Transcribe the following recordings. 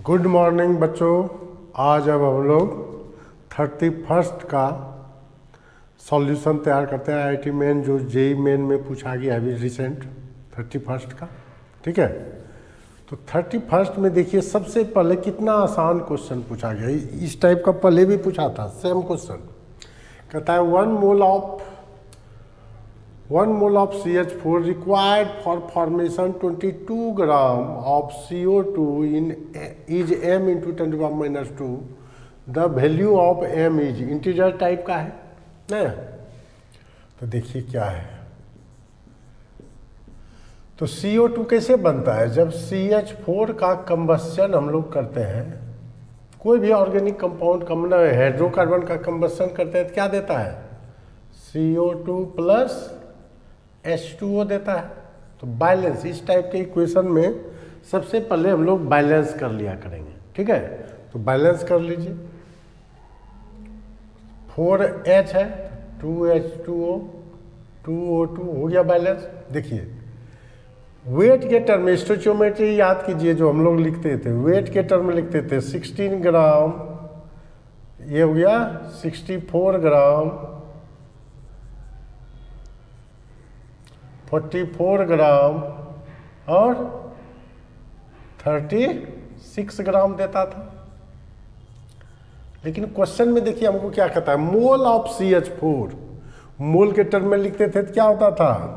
Good morning बच्चों। आज अब हम लोग 31st का सॉल्यूशन तैयार करते हैं। आईआईटी मेन जो जेई मेन में पूछा गया है अभी रिसेंट 31st का, ठीक है। तो 31st में देखिए सबसे पहले कितना आसान क्वेश्चन पूछा गया। इस टाइप का पहले भी पूछा था सेम क्वेश्चन। कहता है 1 mole of CH4 required for formation 22 gram of CO2 is m into 10 to the power minus 2. The value of m is integer type का है ना। तो देखिए क्या है। तो CO2 कैसे बनता है? जब CH4 का कंबस्शन हम लोग करते हैं, कोई भी ऑर्गेनिक कंपाउंड हाइड्रोकार्बन का कंबस्शन करते हैं तो क्या देता है? CO2 प्लस H2O देता है। तो बैलेंस इस टाइप के इक्वेशन में सबसे पहले हम लोग बैलेंस कर लिया करेंगे, ठीक है। तो बैलेंस कर लीजिए। 4H है, 2H2O 2O2 हो गया बैलेंस। देखिए वेट के टर्म में स्टोइचियोमेट्री याद कीजिए, जो हम लोग लिखते थे वेट के टर्म में लिखते थे 16 ग्राम, ये हो गया 64 ग्राम, 44 ग्राम और 36 ग्राम देता था। लेकिन क्वेश्चन में देखिए हमको क्या कहता है, मोल ऑफ CH4। मोल के टर्म में लिखते थे तो क्या होता था?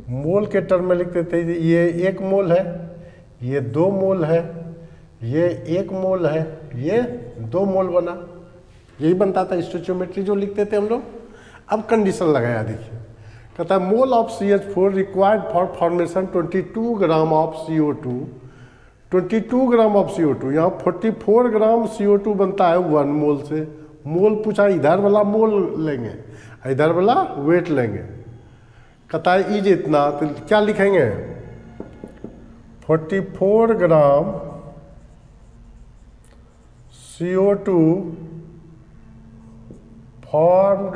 मोल के टर्म में लिखते थे ये 1 मोल है, ये 2 मोल है, ये 1 मोल है, ये 2 मोल बना। यही बनता था स्टोइचियोमेट्री जो लिखते थे हम लोग। अब कंडीशन लगाया, देखिए कहता है mole of CH4 required for formation 22 gram of CO2। 22 gram of CO2, यहाँ 44 ग्राम CO2 बनता है 1 मोल से। मोल पूछा, इधर वाला मोल लेंगे, इधर वाला वेट लेंगे। कहता है इज इतना, तो क्या लिखेंगे? 44 ग्राम CO2 formed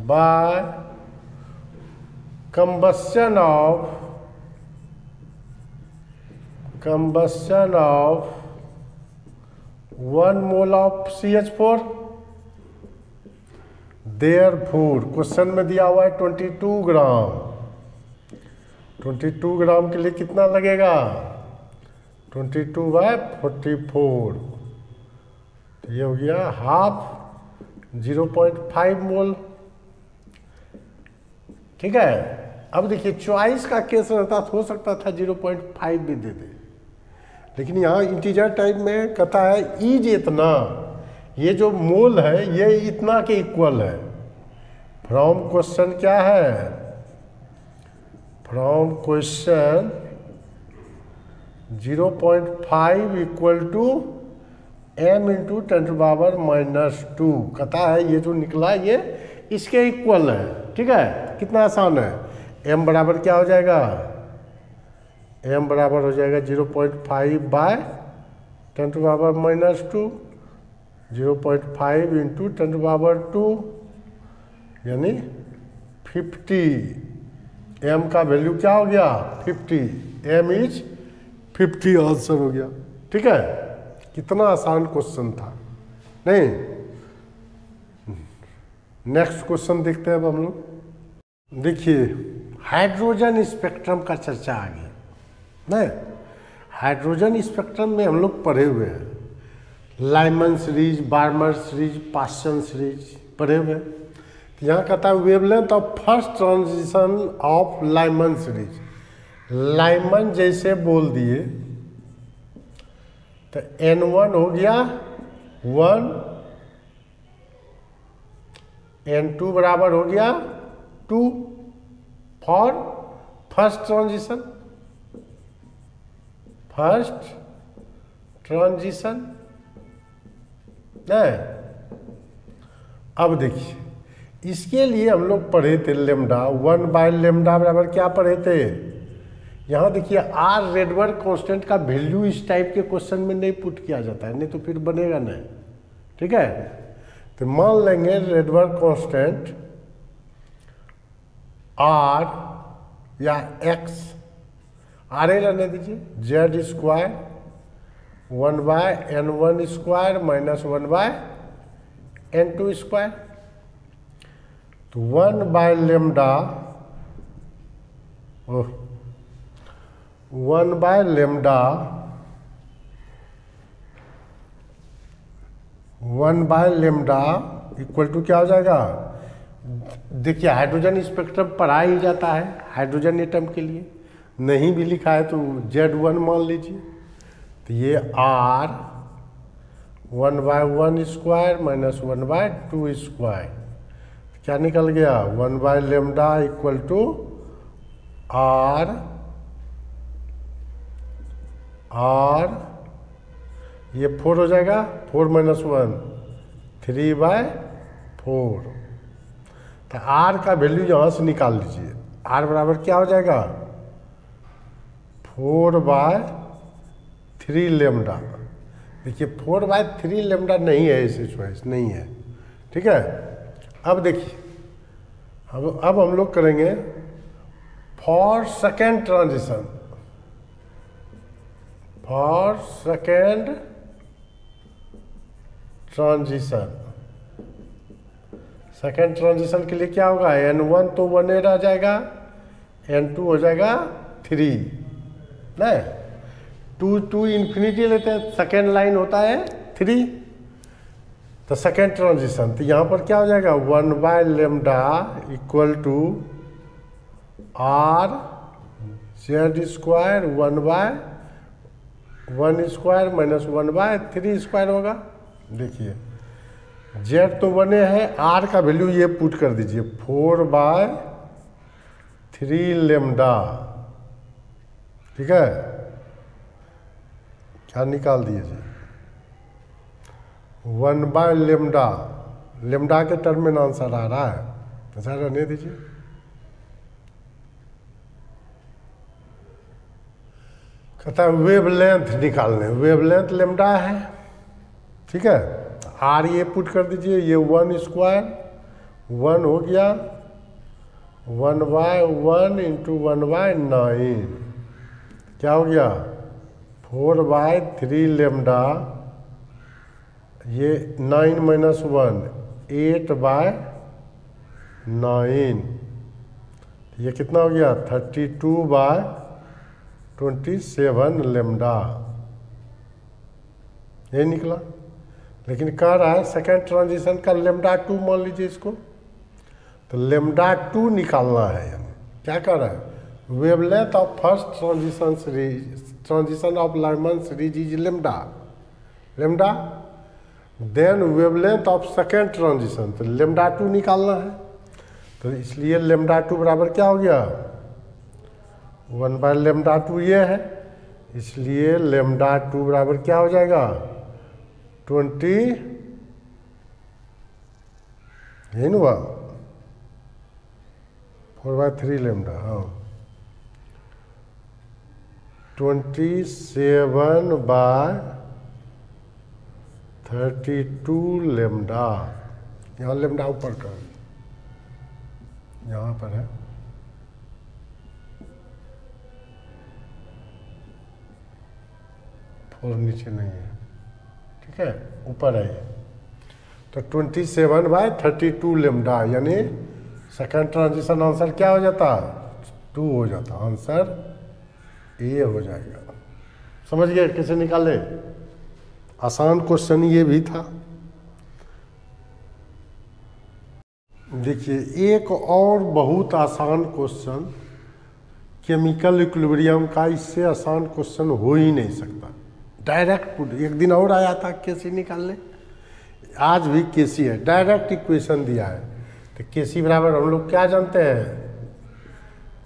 by combustion of 1 mole of CH4। Therefore question में दिया हुआ है 22 ग्राम। 22 ग्राम के लिए कितना लगेगा? 22/44, तो ये हो गया हाफ, 0.5 मोल, ठीक है। अब देखिए चॉइस का केस रहता तो हो सकता था 0.5 भी दे दे, लेकिन यहाँ इंटीजर टाइप में कहता है इज इतना, ये जो मोल है ये इतना के इक्वल है। फ्रॉम क्वेश्चन क्या है? From question 0.5 equal to m into 10 to power -2। कहता है ये जो निकला ये इसके इक्वल है, ठीक है। कितना आसान है। m बराबर क्या हो जाएगा? m बराबर हो जाएगा 0.5/10 to power -2, 0.5 into 10 to power 2 यानी 50। m का वैल्यू क्या हो गया? 50। m इज 50 आंसर हो गया, ठीक है। कितना आसान क्वेश्चन था नहीं। नेक्स्ट क्वेश्चन देखते हैं अब हम लोग। देखिए हाइड्रोजन स्पेक्ट्रम का चर्चा आ गया नहीं। हाइड्रोजन स्पेक्ट्रम में हम लोग पढ़े हुए हैं, Lyman series, Barmer series, Paschen series पढ़े हुए हैं। तो यहाँ कहता है wavelength of first transition of Lyman series. Lyman जैसे बोल दिए तो N1 हो गया 1, N2 बराबर हो गया 2 फॉर फर्स्ट ट्रांजिशन। नहीं, अब देखिए इसके लिए हम लोग पढ़े थे लेमडा 1/λ बराबर क्या पढ़े थे? यहाँ देखिए आर रेडबर्ग कांस्टेंट का वैल्यू इस टाइप के क्वेश्चन में नहीं पुट किया जाता है, नहीं तो फिर बनेगा नहीं, ठीक है। तो मान लेंगे रेडबर्ग कांस्टेंट आर या एक्स आर ए रहने दीजिए, Z square 1/n1 square minus 1/n2 square. तो 1/λ 1/λ इक्वल टू क्या हो जाएगा? देखिए हाइड्रोजन स्पेक्ट्रम पढ़ा ही जाता है हाइड्रोजन एटम के लिए, नहीं भी लिखा है तो Z1 मान लीजिए। तो ये R 1/1 स्क्वायर माइनस 1/2 स्क्वायर क्या निकल गया? 1/λ इक्वल टू R ये 4 हो जाएगा, 4 माइनस 1 3/4। तो R का वैल्यू यहाँ से निकाल लीजिए, R बराबर क्या हो जाएगा? 4/3λ। देखिए 4/3λ नहीं है, ऐसे चॉइस नहीं है, ठीक है। अब देखिए अब हम लोग करेंगे for second transition. For second transition, second transition के लिए क्या होगा? n1 तो 1 रह जाएगा, n2 हो जाएगा 3 ना, 2 इन्फिनिटी लेते हैं, सेकेंड लाइन होता है 3। तो सेकेंड ट्रांजिशन तो यहाँ पर क्या हो जाएगा? 1/λ equal to R Z square 1/1 square minus 1/3 square होगा। देखिए Z तो 1 है, R का वैल्यू ये पुट कर दीजिए 4/3λ, ठीक है। क्या निकाल दीजिए? 1/λ के टर्म में आंसर आ रहा है, ऐसा रहने दीजिए। कहता है वेवलेंथ निकालने, वेवलेंथ लैम्डा है, ठीक है। आर ये पुट कर दीजिए, ये 1 स्क्वायर 1 हो गया 1/1 इंटू 1/9 क्या हो गया? 4/3λ, ये 9 माइनस 1 8/9, ये कितना हो गया? 32/27λ, ये निकला। लेकिन कह रहा है सेकेंड ट्रांजिशन का λ2 मान लीजिए इसको, तो λ2 निकालना है। यानी क्या कर रहा है? Wavelength of first transition of Lyman series is λ, then wavelength of second transition, तो λ2 निकालना है। तो इसलिए λ2 बराबर क्या हो गया? 1/λ2 ये है, इसलिए λ2 बराबर क्या हो जाएगा? 20, यही ना 4/3λ, हाँ 27/32λ। यहाँ λ ऊपर का, यहाँ पर है, फोर नीचे नहीं है, ठीक है, ऊपर है ये। तो 27/32λ, यानी सेकेंड ट्रांजिशन आंसर क्या हो जाता? 2 हो जाता, आंसर ए हो जाएगा। समझ गए कैसे निकाले? आसान क्वेश्चन ये भी था। देखिए एक और बहुत आसान क्वेश्चन केमिकल इक्विलिब्रियम का, इससे आसान क्वेश्चन हो ही नहीं सकता। डायरेक्ट पुट, एक दिन और आया था केसी निकालने, आज भी केसी है, डायरेक्ट इक्वेशन दिया है। तो केसी बराबर हम लोग क्या जानते हैं?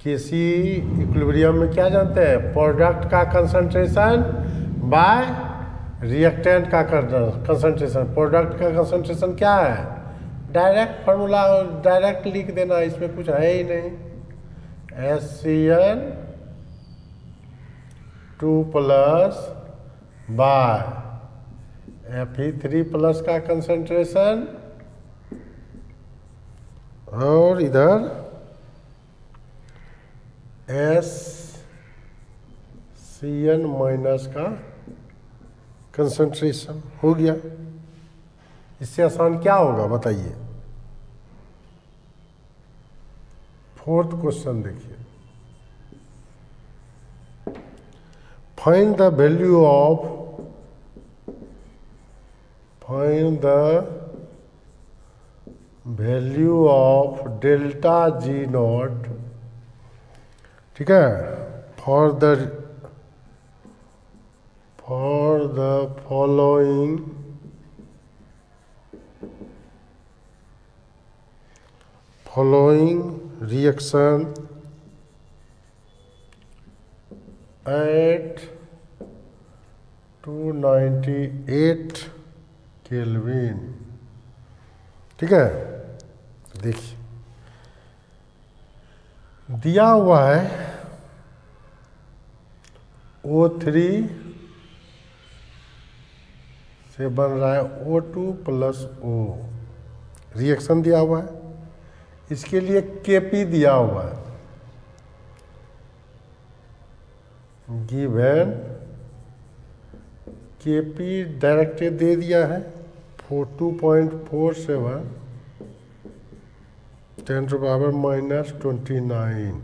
केसी इक्विलिब्रियम में क्या जानते हैं? प्रोडक्ट का कंसंट्रेशन बाय रिएक्टेंट का कंसंट्रेशन। प्रोडक्ट का कंसंट्रेशन क्या है? डायरेक्ट फार्मूला, डायरेक्ट लिख देना, इसमें कुछ है ही नहीं। HCl2+ बाय Fe3+ का कंसंट्रेशन, और इधर Cn माइनस का कंसंट्रेशन हो गया। इससे आसान क्या होगा बताइए। फोर्थ क्वेश्चन देखिए, find the value of delta G not, ठीक है, for the following reaction at 298 kelvin. ठीक है, देखिए दिया हुआ है O3 से बन रहा है O2 प्लस O, रिएक्शन दिया हुआ है, इसके लिए Kp दिया हुआ है, गिवन Kp डायरेक्ट दे दिया है 2.47 10⁻⁻29।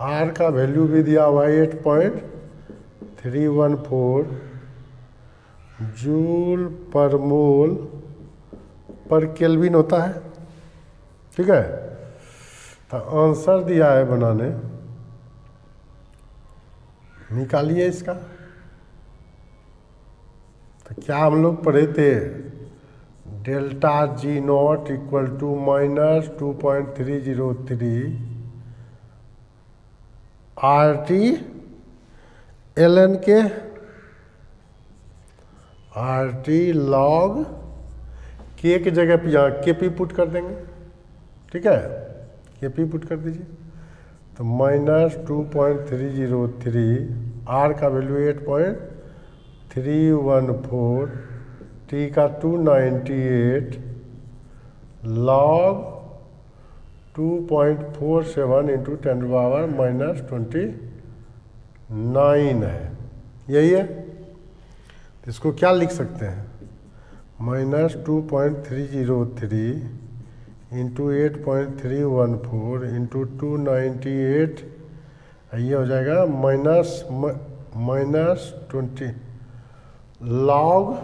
R का वैल्यू भी दिया हुआ है 8.314 जूल पर मोल पर केल्विन होता है। ठीक है, तो आंसर दिया है बनाने, निकालिए इसका। तो क्या हम लोग पढ़े थे, delta G not equal to -2.303 RT ln के RT log के की जगह पे यहाँ Kp पुट कर देंगे। ठीक है, Kp पुट कर दीजिए, तो -2.303 R का वैल्यू 8.314, T का 298 log 2.47 इंटू 10⁻⁻29 है, यही है। तो इसको क्या लिख सकते हैं, -2.303 इंटू 8.314 इंटू 298, ये हो जाएगा -20 लॉग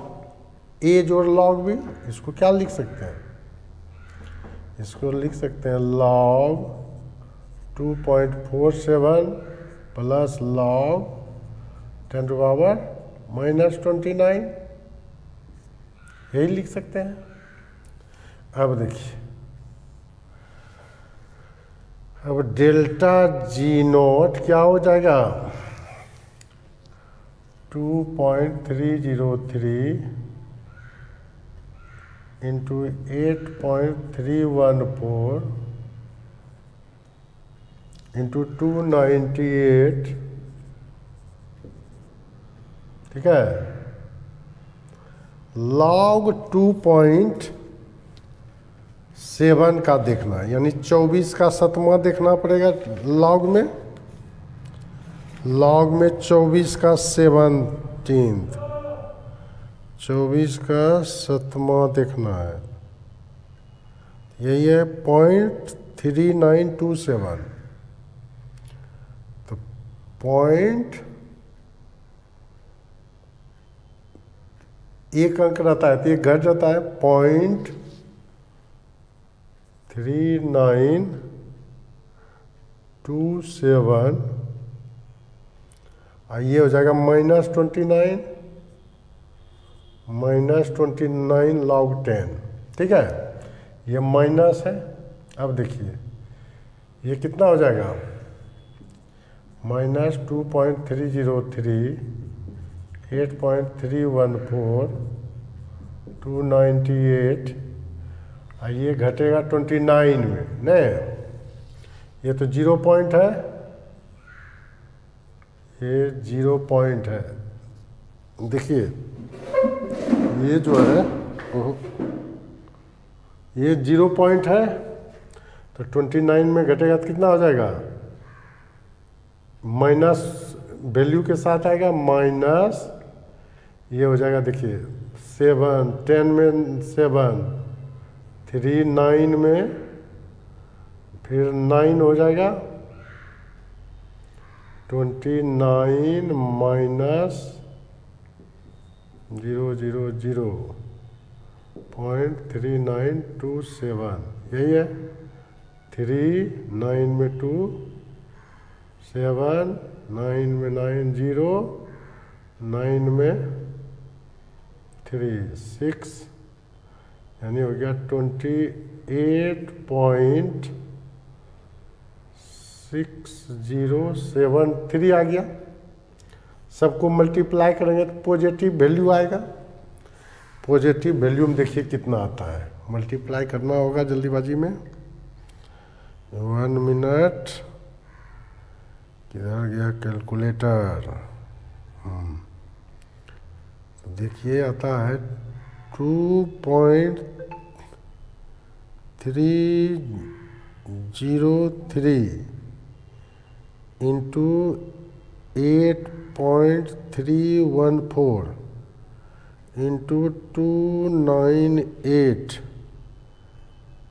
ए जोड़ लॉग बी। इसको क्या लिख सकते हैं, इसको लिख सकते हैं लॉग 2.47 प्लस लॉग 10⁻⁻29, यही लिख सकते हैं। अब देखिए, अब डेल्टा जी नॉट क्या हो जाएगा, 2.303 इंटू 8.314 इंटू 298, ठीक है, लॉग 2.7 का देखना, यानी 24 का सतमा देखना पड़ेगा लॉग में। लॉग में 24 का 17th, 24 का सतमा देखना है, यही है 0.3927। तो एक अंक रहता है तो एक घट जाता है, 0.3927, ये हो जाएगा -29 log 10। ठीक है, ये माइनस है। अब देखिए ये कितना हो जाएगा, -2.303 8.314 298, ये घटेगा 29 में, नहीं ये तो 0 पॉइंट है, ये 0 पॉइंट है। देखिए ये जो है ये 0 पॉइंट है, तो 29 में घटेगा तो कितना हो जाएगा, माइनस वैल्यू के साथ आएगा माइनस, ये हो जाएगा देखिए 7, 10 में 7, 3 9 में, फिर 9 हो जाएगा 29 माइनस 000.3927, यही है। 3 9 में 2 7, 9 में 9 0, 9 में 3 6, यानी हो गया 28.6073 आ गया। सबको मल्टीप्लाई करेंगे तो पॉजिटिव वैल्यू आएगा। पॉजिटिव वैल्यू में देखिए कितना आता है, मल्टीप्लाई करना होगा जल्दीबाजी में। 1 मिनट, किधर गया कैलकुलेटर? तो देखिए आता है 2.303 इंटू 8.314 इंटू 298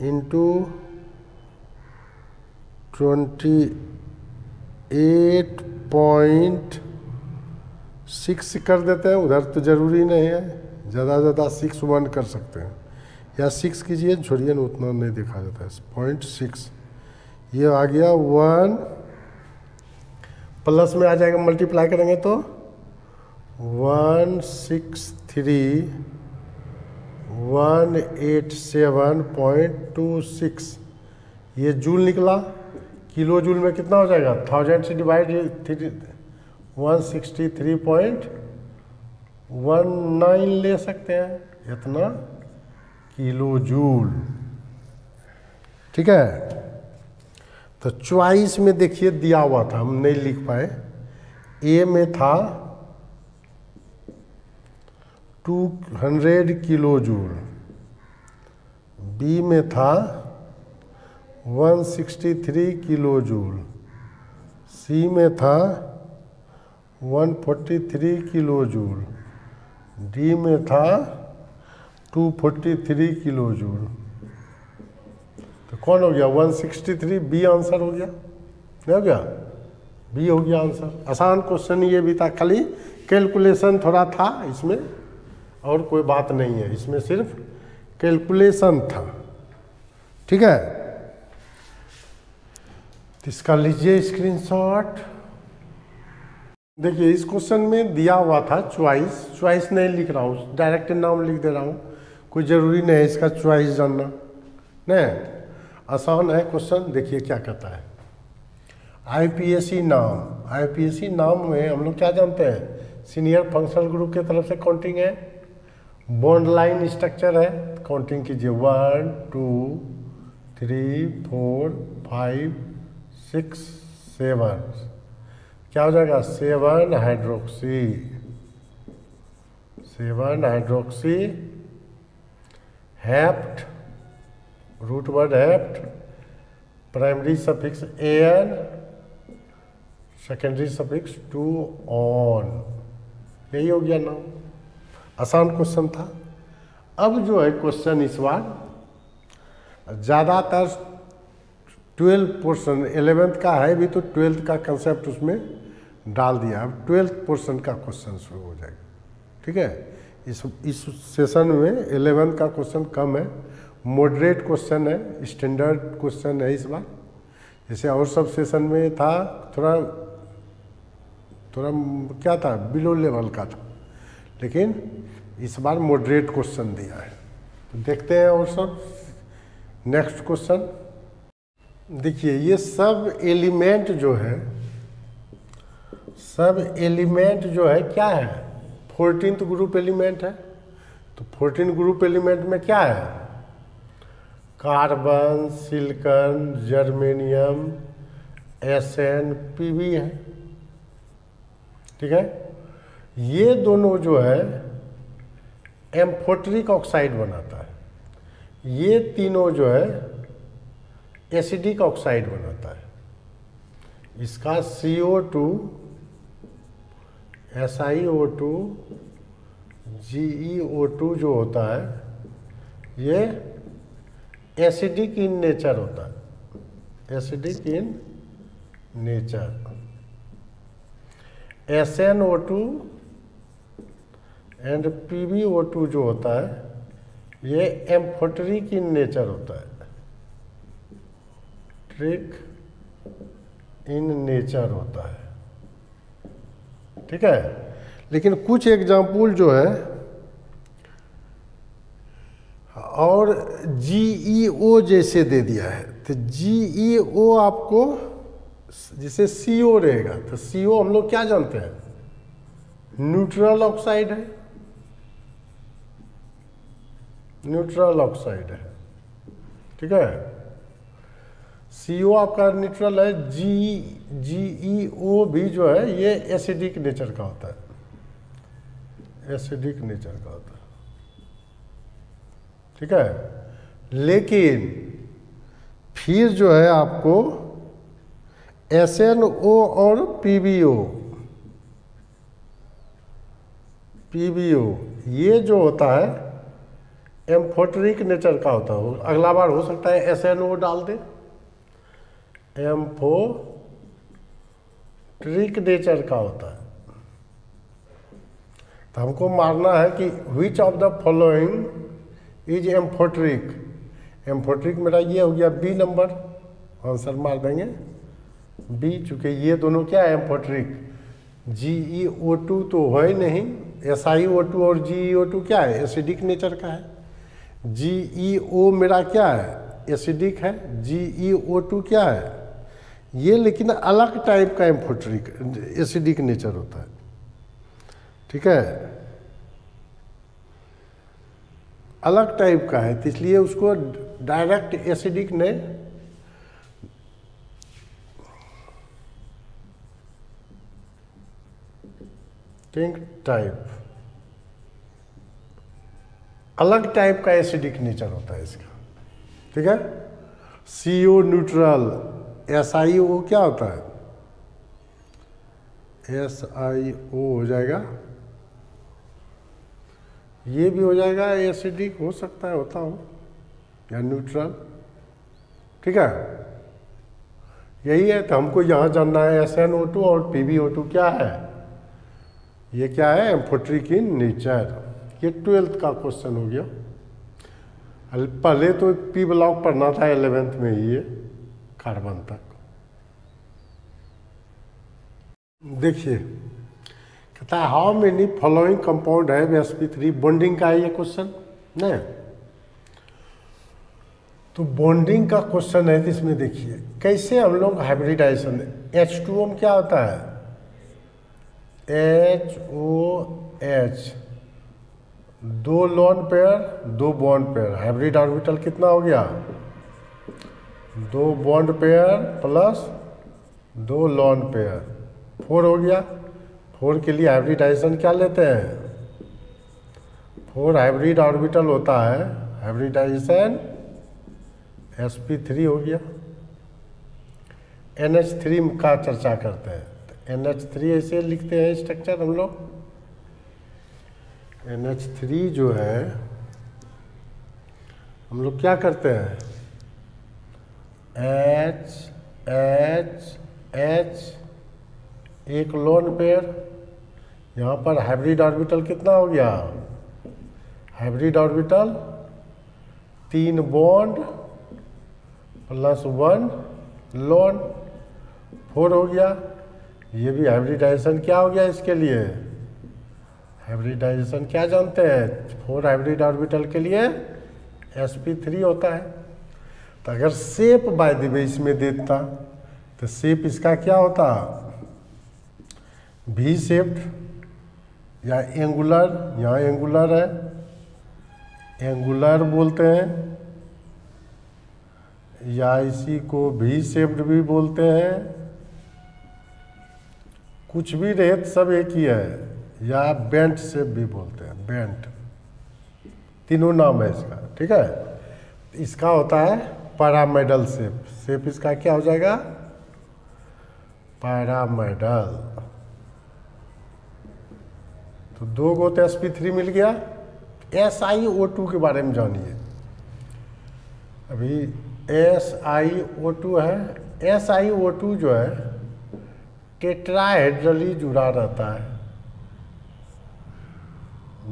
इंटू 28.6 कर देते हैं। उधर तो ज़रूरी नहीं है, ज़्यादा से ज़्यादा 6 1 कर सकते हैं, या 6 कीजिए, छोड़िए ना, उतना नहीं देखा जाता है। 0.6 ये आ गया 1, प्लस में आ जाएगा, मल्टीप्लाई करेंगे तो 163,187.26, ये जूल निकला। किलो जूल में कितना हो जाएगा? 1000 से डिवाइड 163.19 ले सकते हैं, इतना किलो जूल। ठीक है, तो चॉइस में देखिए दिया हुआ था, हम नहीं लिख पाए। ए में था 200 किलो जूल, बी में था 163 किलो जूल, सी में था 143 किलो जूल, डी में था 243 किलो जूल। तो कौन हो गया? 163, बी आंसर हो गया, नहीं हो गया? बी हो गया आंसर। आसान क्वेश्चन ये भी था, खाली कैलकुलेशन थोड़ा था इसमें, और कोई बात नहीं है इसमें, सिर्फ कैलकुलेशन था। ठीक है, तो इसका लीजिए स्क्रीनशॉट। देखिए इस क्वेश्चन में दिया हुआ था चॉइस नहीं लिख रहा हूँ, डायरेक्ट नाम लिख दे रहा हूँ, कोई ज़रूरी नहीं है इसका चॉइस जानना, नहीं, आसान है क्वेश्चन। देखिए क्या कहता है, आईपीएसी नाम। आईपीएसी नाम में हम लोग क्या जानते हैं? सीनियर फंक्शनल ग्रुप के तरफ से काउंटिंग है, बॉन्ड लाइन स्ट्रक्चर है, काउंटिंग कीजिए 1 2 3 4 5 6 7, क्या हो जाएगा? 7 hydroxy, 7 hydroxy hept, root word hept, primary suffix ane, secondary suffix 2 one, यही हो गया नाम। आसान क्वेश्चन था। अब जो है क्वेश्चन इस बार ज़्यादातर 12 पोर्शन, 11th का है भी तो 12th का कंसेप्ट उसमें डाल दिया। अब 12th पोर्शन का क्वेश्चन शुरू हो जाएगा। ठीक है, इस सेशन में 11th का क्वेश्चन कम है, मॉडरेट क्वेश्चन है, स्टैंडर्ड क्वेश्चन है इस बार। जैसे और सब सेशन में था थोड़ा क्या था, बिलो लेवल का था, लेकिन इस बार मॉडरेट क्वेश्चन दिया है। तो देखते हैं और सब नेक्स्ट क्वेश्चन। देखिए ये सब एलिमेंट जो है, क्या है? 14th ग्रुप एलिमेंट है। तो 14 ग्रुप एलिमेंट में क्या है? Carbon, silicon, germanium, SN, PB है। ठीक है, ये दोनों जो है एम्फोटरिक ऑक्साइड बनाता है, ये तीनों जो है एसिडिक ऑक्साइड बनाता है। इसका CO2 SiO2 GeO2 जो होता है ये एसिडिक इन नेचर होता है, acidic in nature. SnO2 and PbO2 जो होता है ये एम्फोटेरिक इन नेचर होता है, ट्रिक इन नेचर होता है, ठीक है। लेकिन कुछ एग्जाम्पल जो है और GeO जैसे दे दिया है, तो GeO आपको जैसे CO रहेगा, तो CO हम लोग क्या जानते हैं, न्यूट्रल ऑक्साइड है, न्यूट्रल ऑक्साइड है, ठीक है। CO आपका न्यूट्रल है। GeO भी जो है ये एसिडिक नेचर का होता है, एसिडिक नेचर का होता है, ठीक है। लेकिन फिर जो है आपको SnO और PbO ये जो होता है एम्फोटेरिक नेचर का होता है। अगला बार हो सकता है SnO डाल दे, एम्फोटेरिक नेचर का होता है। तो हमको मारना है कि विच of the following is amphoteric. Amphoteric मेरा ये हो गया बी नंबर, आंसर मार देंगे बी, चूँकि ये दोनों क्या है एम्फोटेरिक। GeO2 तो है ही नहीं, SiO2 और GeO2 क्या है, एसिडिक नेचर का है। GeO मेरा क्या है, एसिडिक है। GeO2 क्या है ये, लेकिन अलग टाइप का एम्फोटेरिक एसिडिक नेचर होता है, ठीक है, अलग टाइप का है, तो इसलिए उसको डायरेक्ट एसिडिक ने टिंक टाइप, अलग टाइप का एसिडिक नेचर होता है इसका, ठीक है। CO न्यूट्रल, SiO क्या होता है, SiO हो जाएगा, ये भी हो जाएगा एसिडिक, हो सकता है होता हो या न्यूट्रल, ठीक है। यही है, तो हमको यहाँ जानना है SnO2 और PbO2 क्या है, ये क्या है एम्फोटेरिक इन नेचर। ये 12th का क्वेश्चन हो गया। पहले तो P ब्लॉक पढ़ना था 11th में ही, ये कार्बन तक। देखिए कहता है हाउ मेनी फॉलोइंग कंपाउंड है sp3, बॉन्डिंग का है ये क्वेश्चन नहीं, तो बॉन्डिंग का क्वेश्चन है। तो इसमें देखिए कैसे हम लोग हाइब्रिडाइजेशन, H2O में क्या होता है, HOH, 2 lone pair 2 bond pair, hybrid orbital कितना हो गया, 2 bond pair plus 2 lone pair, 4 हो गया। 4 के लिए हाइब्रिडाइजेशन क्या लेते हैं, 4 हाइब्रिड ऑर्बिटल होता है, हाइब्रिडाइजेशन sp3 हो गया। NH3 का चर्चा करते हैं, तो NH3 ऐसे लिखते हैं स्ट्रक्चर हम लोग। NH3 जो है हम लोग क्या करते हैं, H H H, एक लोन पेयर, यहाँ पर हाइब्रिड ऑर्बिटल कितना हो गया, hybrid orbital 3 bond plus 1 loan, 4 हो गया। ये भी हाइब्रिडाइजेशन क्या हो गया इसके लिए, हाइब्रिडाइजेशन क्या जानते हैं, 4 हाइब्रिड ऑर्बिटल के लिए sp3 होता है। तो अगर शेप बाय द वे इसमें देता तो शेप इसका क्या होता, V शेप्ड या एंगुलर, यहाँ एंगुलर है, एंगुलर बोलते हैं, या इसी को V शेप्ड भी बोलते हैं, कुछ भी रहे सब एक ही है, या बेंट शेप भी बोलते हैं, बेंट, तीनों नाम है इसका, ठीक है। इसका होता है पैरामिडल शेप, शेप इसका क्या हो जाएगा, पैरामिडल, तो 2 गो तो sp3 मिल गया। SiO2 के बारे में जानिए। अभी SiO2 है, SiO2 जो है टेट्राहेड्रली जुड़ा रहता है,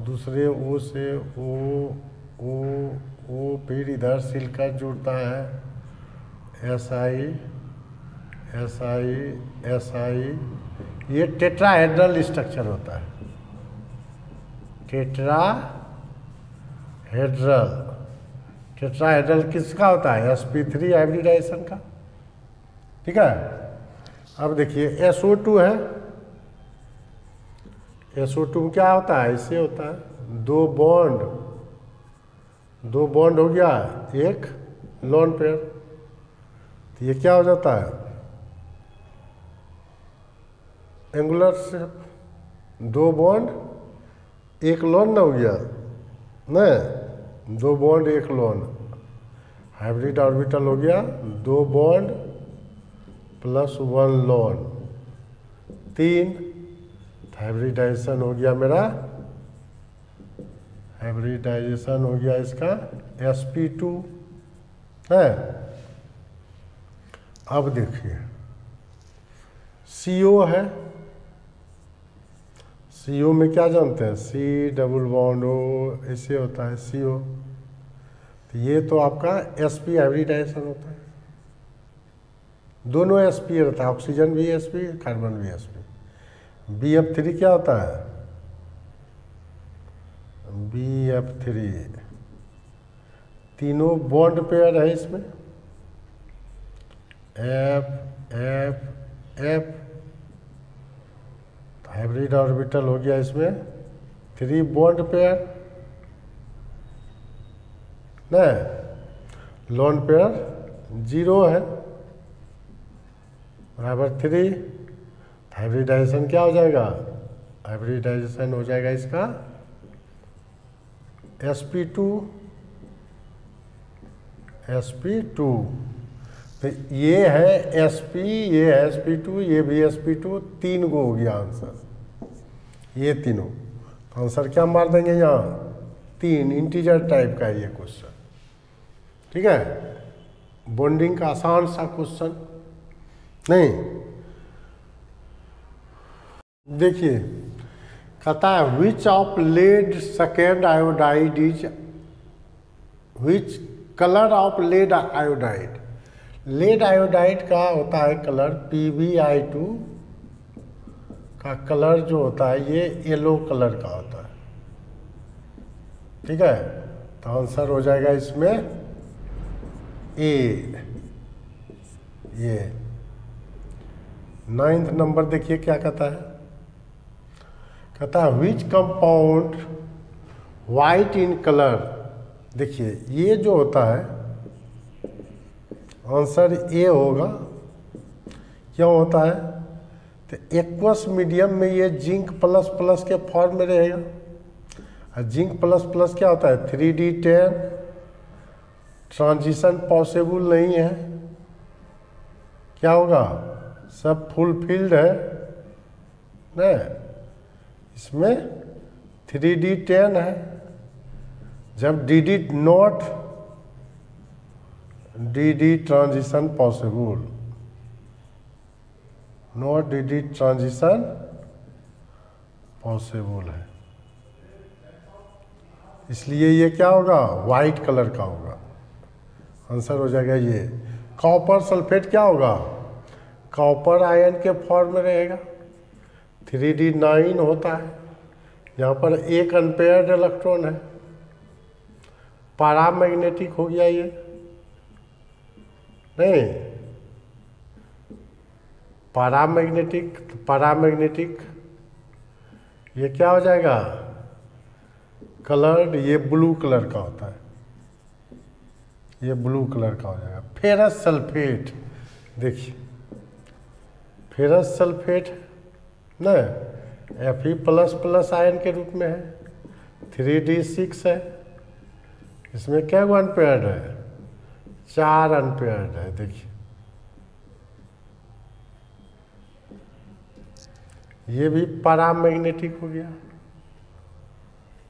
दूसरे O से O फिर इधर सिलिका जुड़ता है, SI, ये टेट्राहेड्रल स्ट्रक्चर होता है, टेट्राहेड्रल किसका होता है? sp3 हाइब्रिडाइजेशन का। ठीक है, अब देखिए SO2 है, SO2 में क्या होता है? इससे होता है 2 बॉन्ड हो गया, एक लोन पेयर, तो ये क्या हो जाता है? एंगुलर से 2 बॉन्ड एक लोन ना हो गया ना, 2 बॉन्ड एक लोन, हाइब्रिड ऑर्बिटल हो गया, 2 बॉन्ड प्लस 1 लोन, 3 हाइब्रिडाइजेशन हो गया मेरा, हाइब्रिडाइजेशन हो गया इसका sp2 है। अब देखिए CO है, CO में क्या जानते हैं? C डबल बॉन्ड O, ऐसे होता है CO। तो ये तो आपका sp हाइब्रिडाइजेशन होता है, दोनों sp रहता है, ऑक्सीजन भी sp, कार्बन भी sp। BF3 क्या होता है? BF3 तीनों बॉन्ड पेयर है इसमें, F हाइब्रिड ऑर्बिटल हो गया इसमें, 3 बॉन्ड पेयर ना, लोन पेयर 0 है, बराबर 3, हाइब्रिडाइजेशन क्या हो जाएगा? हाइब्रिडाइजेशन हो जाएगा इसका sp2, तो ये है sp, ये है sp2, ये भी sp2, 3 गो हो गया आंसर, ये तीनों। तो आंसर क्या मार देंगे यहाँ? 3, इंटीजर टाइप का है ये क्वेश्चन। ठीक है, बॉन्डिंग का आसान सा क्वेश्चन नहीं। देखिए कहता है which of lead second iodide is, which colour of lead iodide, lead iodide का होता है कलर PbI2 का कलर जो होता है ये येलो कलर का होता है। ठीक है, तो आंसर हो जाएगा इसमें A। ये 9th नंबर देखिए क्या कहता है, कहता है which compound white in colour. देखिए ये जो होता है आंसर A होगा, क्यों होता है? तो एक्वस मीडियम में ये जिंक प्लस प्लस के फॉर्म में रहेगा, और जिंक प्लस प्लस क्या होता है? 3D10, ट्रांजिशन पॉसिबल नहीं है, क्या होगा? सब फुलफिल्ड है ना, इसमें 3D10 है, जब DD not, DD transition possible, not DD transition possible है, इसलिए ये क्या होगा? वाइट कलर का होगा, आंसर हो जाएगा ये। कॉपर सल्फेट क्या होगा? कॉपर आयन के फॉर्म में रहेगा, 3D9 होता है, यहाँ पर एक अनपेयर्ड इलेक्ट्रॉन है, पैरामैग्नेटिक हो गया ये नहीं, पैरामैग्नेटिक ये क्या हो जाएगा? कलर्ड, ये ब्लू कलर का होता है, ये ब्लू कलर का हो जाएगा। फेरस सल्फेट, देखिए फेरस सल्फेट ना Fe++ आयन के रूप में है, 3D6 है, इसमें क्या अनपेयर्ड है? 4 अनपेयर्ड है। देखिए ये भी पैरामैग्नेटिक हो गया,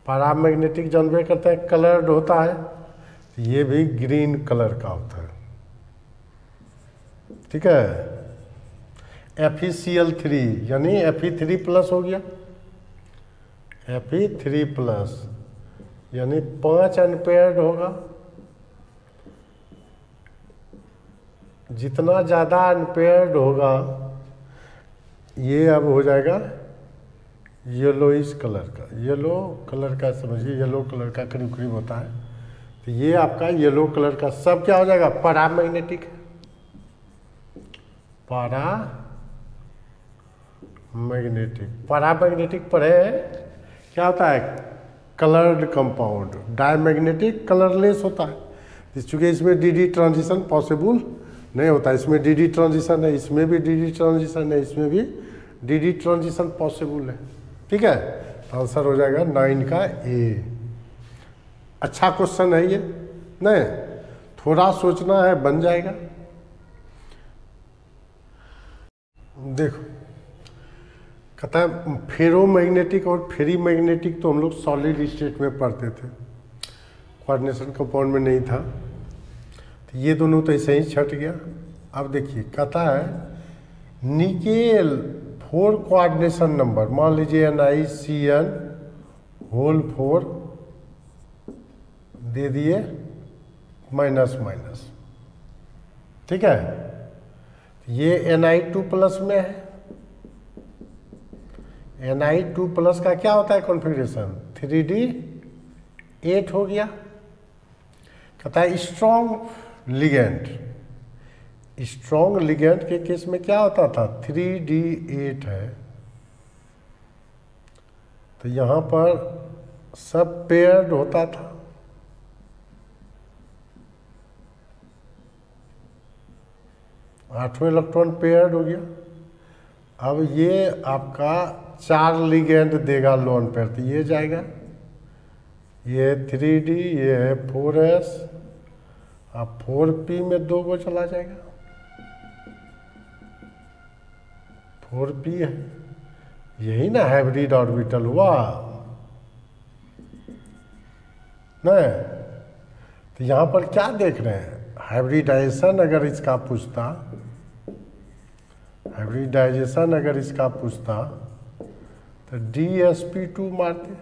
पैरामैग्नेटिक जानबे करते हैं कलर्ड होता है, तो ये भी ग्रीन कलर का होता है। ठीक है। FeCl3 यानी Fe3+ हो गया, Fe3+ यानी 5 अनपेयर्ड होगा। जितना ज़्यादा अनपेयर्ड होगा ये अब हो जाएगा येलोइश कलर का, येलो कलर का, समझिए येलो कलर का करीब करीब होता है। तो ये आपका येलो कलर का सब क्या हो जाएगा, पैरामैग्नेटिक। पैरामैग्नेटिक पढ़े क्या होता है, कलर्ड कंपाउंड। डायमैग्नेटिक कलरलेस होता है, चूँकि इसमें डी ट्रांजिशन पॉसिबल नहीं होता। इसमें डी ट्रांजिशन है, इसमें भी डी ट्रांजिशन है, इसमें भी डी ट्रांजिशन पॉसिबल है। ठीक है, तो आंसर हो जाएगा 9 का ए। अच्छा क्वेश्चन है ये, नहीं थोड़ा सोचना है बन जाएगा। देखो कहता है फेरोमैग्नेटिक और फेरीमैग्नेटिक तो हम लोग सॉलिड स्टेट में पढ़ते थे, कोऑर्डिनेशन कंपाउंड में नहीं था, तो ये दोनों तो ऐसे ही छट गया। अब देखिए कहता है निकेल 4 कोऑर्डिनेशन नंबर, मान लीजिए NiCN होल 4 दे दिए माइनस। ठीक है, ये Ni2+ में है। Ni2+ का क्या होता है कॉन्फ़िगरेशन, 3D8 हो गया। कहता है स्ट्रॉन्ग लिगेंड के केस में क्या होता था, 3D8 है, तो यहाँ पर सब पेयर्ड होता था। आठवें इलेक्ट्रॉन पेयर्ड हो गया। अब ये आपका 4 लिगेंड देगा लोन पेयर, तो ये जाएगा, ये 3D, ये है 4s, अब 4p में 2 को चला जाएगा, 4p है, यही ना हाइब्रिड ऑर्बिटल हुआ नहीं। तो यहाँ पर क्या देख रहे हैं, हाइब्रिडाइजेशन अगर इसका पूछता तो DsP2 मारते,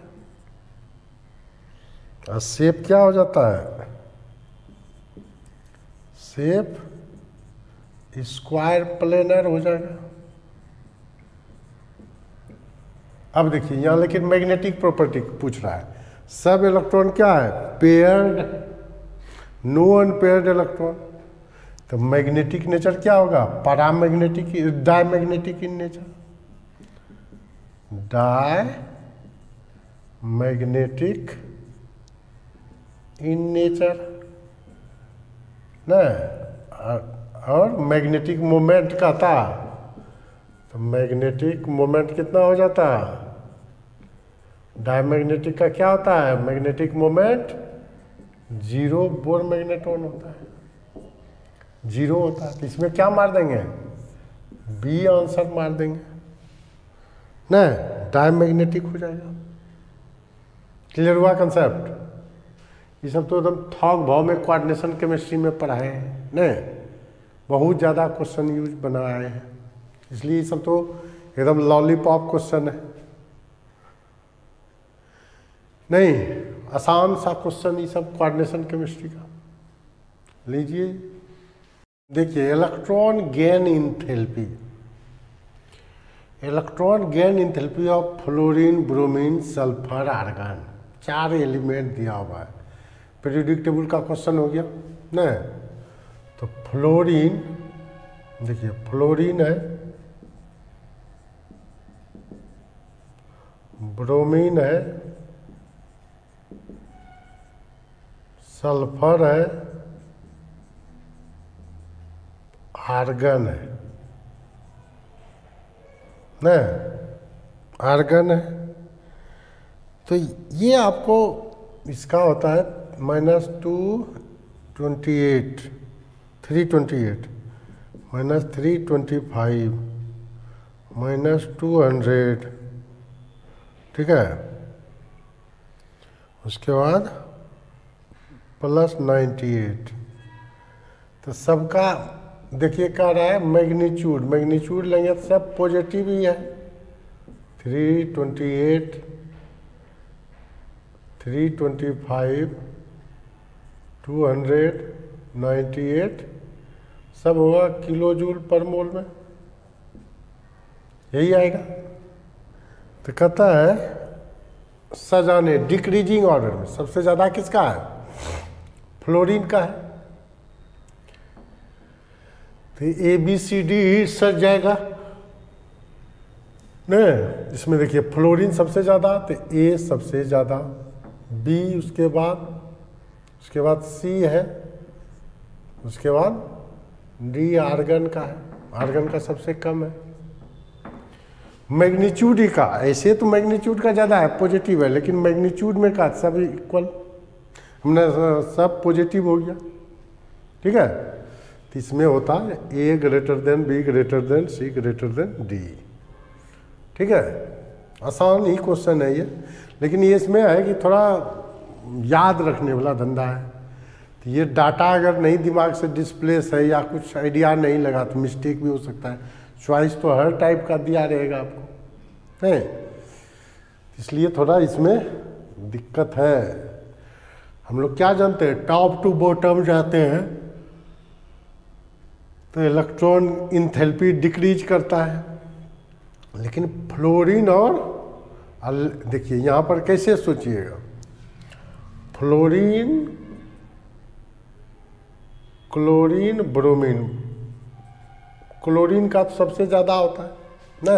और शेप क्या हो जाता है, शेप स्क्वायर प्लेनर हो जाएगा। अब देखिए यहाँ लेकिन मैग्नेटिक प्रॉपर्टी पूछ रहा है, सब इलेक्ट्रॉन क्या है, पेयर्ड, नो अनपेयर्ड इलेक्ट्रॉन, तो मैग्नेटिक नेचर क्या होगा, paramagnetic, diamagnetic in nature, diamagnetic in nature ना। और मैग्नेटिक मोमेंट का था, तो मैग्नेटिक मोमेंट कितना हो जाता, डायमैग्नेटिक का क्या होता है, मैग्नेटिक मोमेंट 0, बोर मैग्नेट्रॉन होता है, 0 होता है। तो इसमें क्या मार देंगे, बी आंसर मार देंगे ना, डायमैग्नेटिक हो जाएगा। क्लियर हुआ कंसेप्ट। ये सब तो एकदम थॉक भाव में कोऑर्डिनेशन केमिस्ट्री में पढ़ाए हैं नहीं, बहुत ज़्यादा क्वेश्चन यूज बनाए हैं, इसलिए ये सब तो एकदम लॉलीपॉप क्वेश्चन है नहीं, आसान सा क्वेश्चन ये सब कोऑर्डिनेशन केमिस्ट्री का। लीजिए देखिए, electron gain enthalpy of fluorine, bromine, sulphur, argon, 4 element दिया हुआ है। पीरियोडिक टेबल का क्वेश्चन हो गया ना। तो फ्लोरीन, देखिए फ्लोरीन है, ब्रोमीन है, सल्फर है, आर्गन है ना, आर्गन है। तो ये आपको इसका होता है -228, 328, -325, -200, ठीक है। उसके बाद +98। तो सबका देखिए कह रहा है मैग्नीट्यूड, मैग्नीट्यूड लेंगे तो सब पॉजिटिव ही है। 328, 325, 298 सब होगा किलो जूल पर मोल में, यही आएगा। तो कहता है सजाने डिक्रीजिंग ऑर्डर में सबसे ज़्यादा किसका है? फ्लोरीन का है। तो ABCD सज जाएगा नहीं, इसमें देखिए फ्लोरीन सबसे ज़्यादा, तो A सबसे ज़्यादा, B उसके बाद C है, उसके बाद D आर्गन का है, आर्गन का सबसे कम है। मैग्नीट्यूड ही का, ऐसे तो मैग्नीट्यूड का ज़्यादा है, पॉजिटिव है, लेकिन मैग्नीट्यूड में का सब इक्वल, हमने सब पॉजिटिव हो गया, ठीक है। तो इसमें होता है A greater than B greater than C greater than D, ठीक है। आसान ही क्वेश्चन है ये, लेकिन ये इसमें है कि थोड़ा याद रखने वाला धंधा है। तो ये डाटा अगर नहीं दिमाग से डिस्प्लेस है या कुछ आइडिया नहीं लगा तो मिस्टेक भी हो सकता है। चॉइस तो हर टाइप का दिया रहेगा आपको, नहीं, इसलिए थोड़ा इसमें दिक्कत है। हम लोग क्या जानते हैं, टॉप टू बॉटम जाते हैं तो इलेक्ट्रॉन इंथैल्पी डिक्रीज करता है, लेकिन फ्लोरीन और देखिए यहाँ पर कैसे सोचिएगा, फ्लोरीन, क्लोरीन, ब्रोमीन, क्लोरीन का तो सबसे ज़्यादा होता है ना।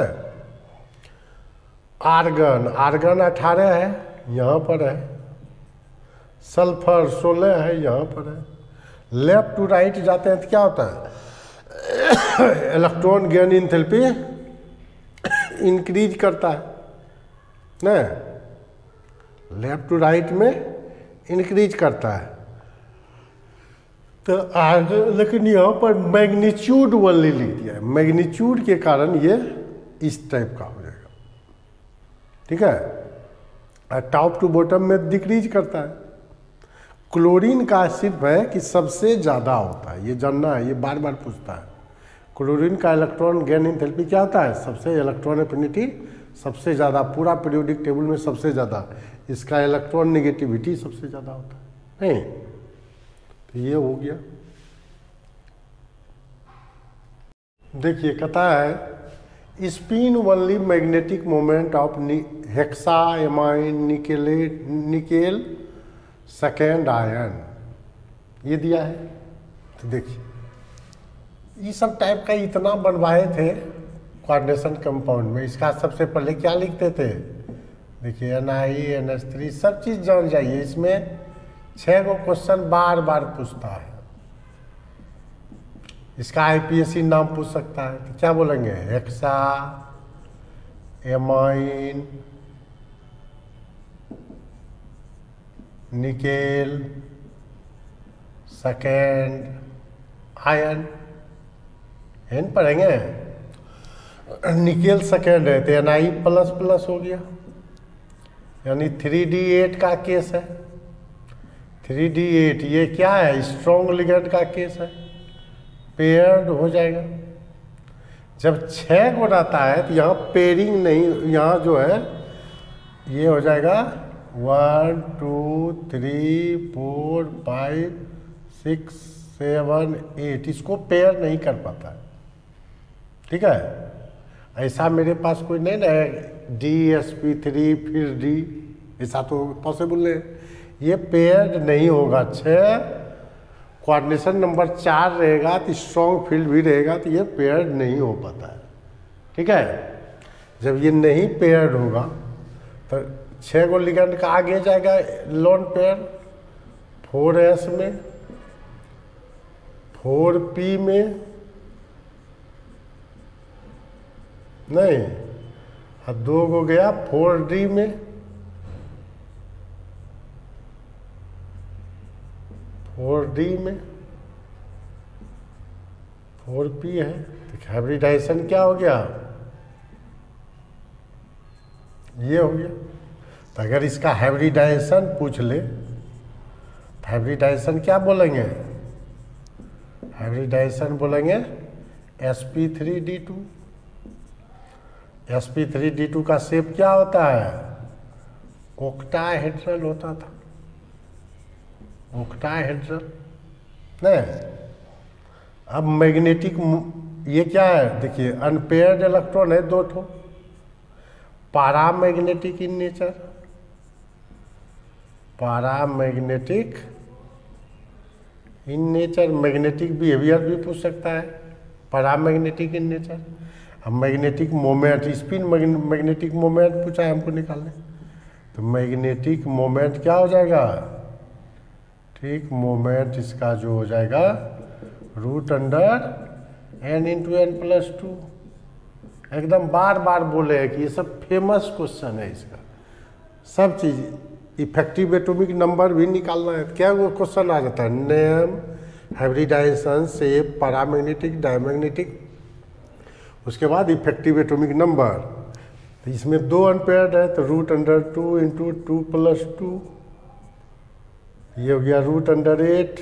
आर्गन, आर्गन 18 है, यहाँ पर है। सल्फर 16 है, यहाँ पर है। लेफ्ट टू राइट जाते हैं तो क्या होता है, इलेक्ट्रॉन गेन इंथैल्पी इंक्रीज करता है ना, लेफ्ट टू राइट में इंक्रीज करता है। तो लेकिन यहाँ पर मैग्नीट्यूड ओनली लिख दिया है, मैग्नीट्यूड के कारण ये इस टाइप का हो जाएगा, ठीक है। टॉप टू बॉटम में डिक्रीज करता है। क्लोरीन का सिर्फ है कि सबसे ज़्यादा होता है, ये जानना है, ये बार बार पूछता है। क्लोरीन का इलेक्ट्रॉन गेन इंथैल्पी क्या होता है, सबसे इलेक्ट्रॉन एफिनिटी सबसे ज़्यादा, पूरा पीरियोडिक टेबल में सबसे ज़्यादा, इसका इलेक्ट्रॉन नेगेटिविटी सबसे ज़्यादा होता है, नहीं। तो ये हो गया। देखिए कहता है spin only magnetic moment of hexa amine nickel second ion, ये दिया है। तो देखिए ये सब टाइप का इतना बनवाए थे कोऑर्डिनेशन कंपाउंड में। इसका सबसे पहले क्या लिखते थे, देखिए NiNH3 सब चीज़ जान जाइए। इसमें 6 गो क्वेश्चन बार बार पूछता है। इसका IPSC नाम पूछ सकता है, तो क्या बोलेंगे, hexa amine nickel second ion, एन पढ़ेंगे। निकेल सेकेंड है तो Na++ हो गया, यानी 3D8 का केस है। 3D8 ये क्या है, स्ट्रॉन्ग लिगेंड का केस है, पेयर्ड हो जाएगा। जब 6 को रहता है तो यहाँ पेयरिंग नहीं, यहाँ जो है ये हो जाएगा 1 2 3 4 5 6 7 8, इसको पेयर नहीं कर पाता है, ठीक है। ऐसा मेरे पास कोई नहीं ना है DsP3 फिर D, ऐसा तो पॉसिबल नहीं, ये पेयर्ड नहीं होगा। 6 कोऑर्डिनेशन नंबर 4 रहेगा तो स्ट्रॉन्ग फील्ड भी रहेगा, तो ये पेयर्ड नहीं हो पाता है, ठीक है। जब ये नहीं पेयर्ड होगा तो 6 गो लिगेंड का आगे जाएगा लोन पेयर, 4s में, 4p में नहीं, और 2 गो गया 4d में, 4d में, 4p है। तो हाइब्रिडाइजेशन क्या हो गया, ये हो गया। तो अगर इसका हाइब्रिडाइजेशन पूछ ले तो हाइब्रिडाइजेशन क्या बोलेंगे? हाइब्रिडाइजेशन बोलेंगे sp3d2। sp3d2 का शेप क्या होता है? ऑक्टाहेड्रल होता था, ऑक्टाहेड्रल नहीं। अब मैग्नेटिक ये क्या है? देखिए अनपेयर्ड इलेक्ट्रॉन है 2 ठो, paramagnetic in nature, paramagnetic in nature, magnetic behaviour भी पूछ सकता है, पैरामैग्नेटिक इन नेचर। अब magnetic moment, spin magnetic moment पूछा है हमको निकालने, तो मैग्नेटिक मोमेंट क्या हो जाएगा? ठीक, मोमेंट इसका जो हो जाएगा √n/n+2। एकदम बार बार बोले हैं कि ये सब फेमस क्वेश्चन है इसका, सब चीज़। इफेक्टिव एटॉमिक नंबर भी निकालना है, क्या वो क्वेश्चन आ जाता है? Name, hybridisation, shape, paramagnetic, diamagnetic, उसके बाद इफेक्टिव एटॉमिक नंबर। तो इसमें 2 अनपेयर्ड है, तो √2 × 2 + 2, ये हो गया √8।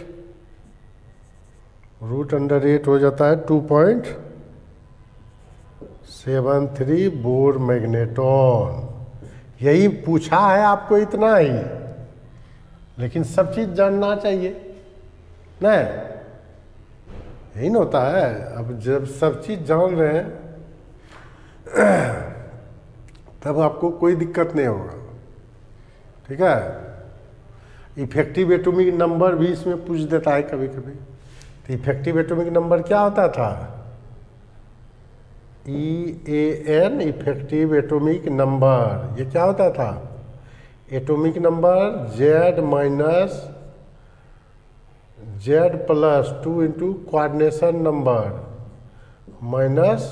√8 हो जाता है 2.73 बोर मैग्नेटॉन। यही पूछा है आपको, इतना ही, लेकिन सब चीज़ जानना चाहिए ना, यही ना होता है। अब जब सब चीज़ जान रहे हैं तब आपको कोई दिक्कत नहीं होगा, ठीक है। इफेक्टिव एटॉमिक नंबर भी इसमें पूछ देता है कभी कभी। तो इफेक्टिव एटॉमिक नंबर क्या होता था? EAN, effective atomic number. ये क्या होता था? Atomic number Z - Z+2 × coordination number minus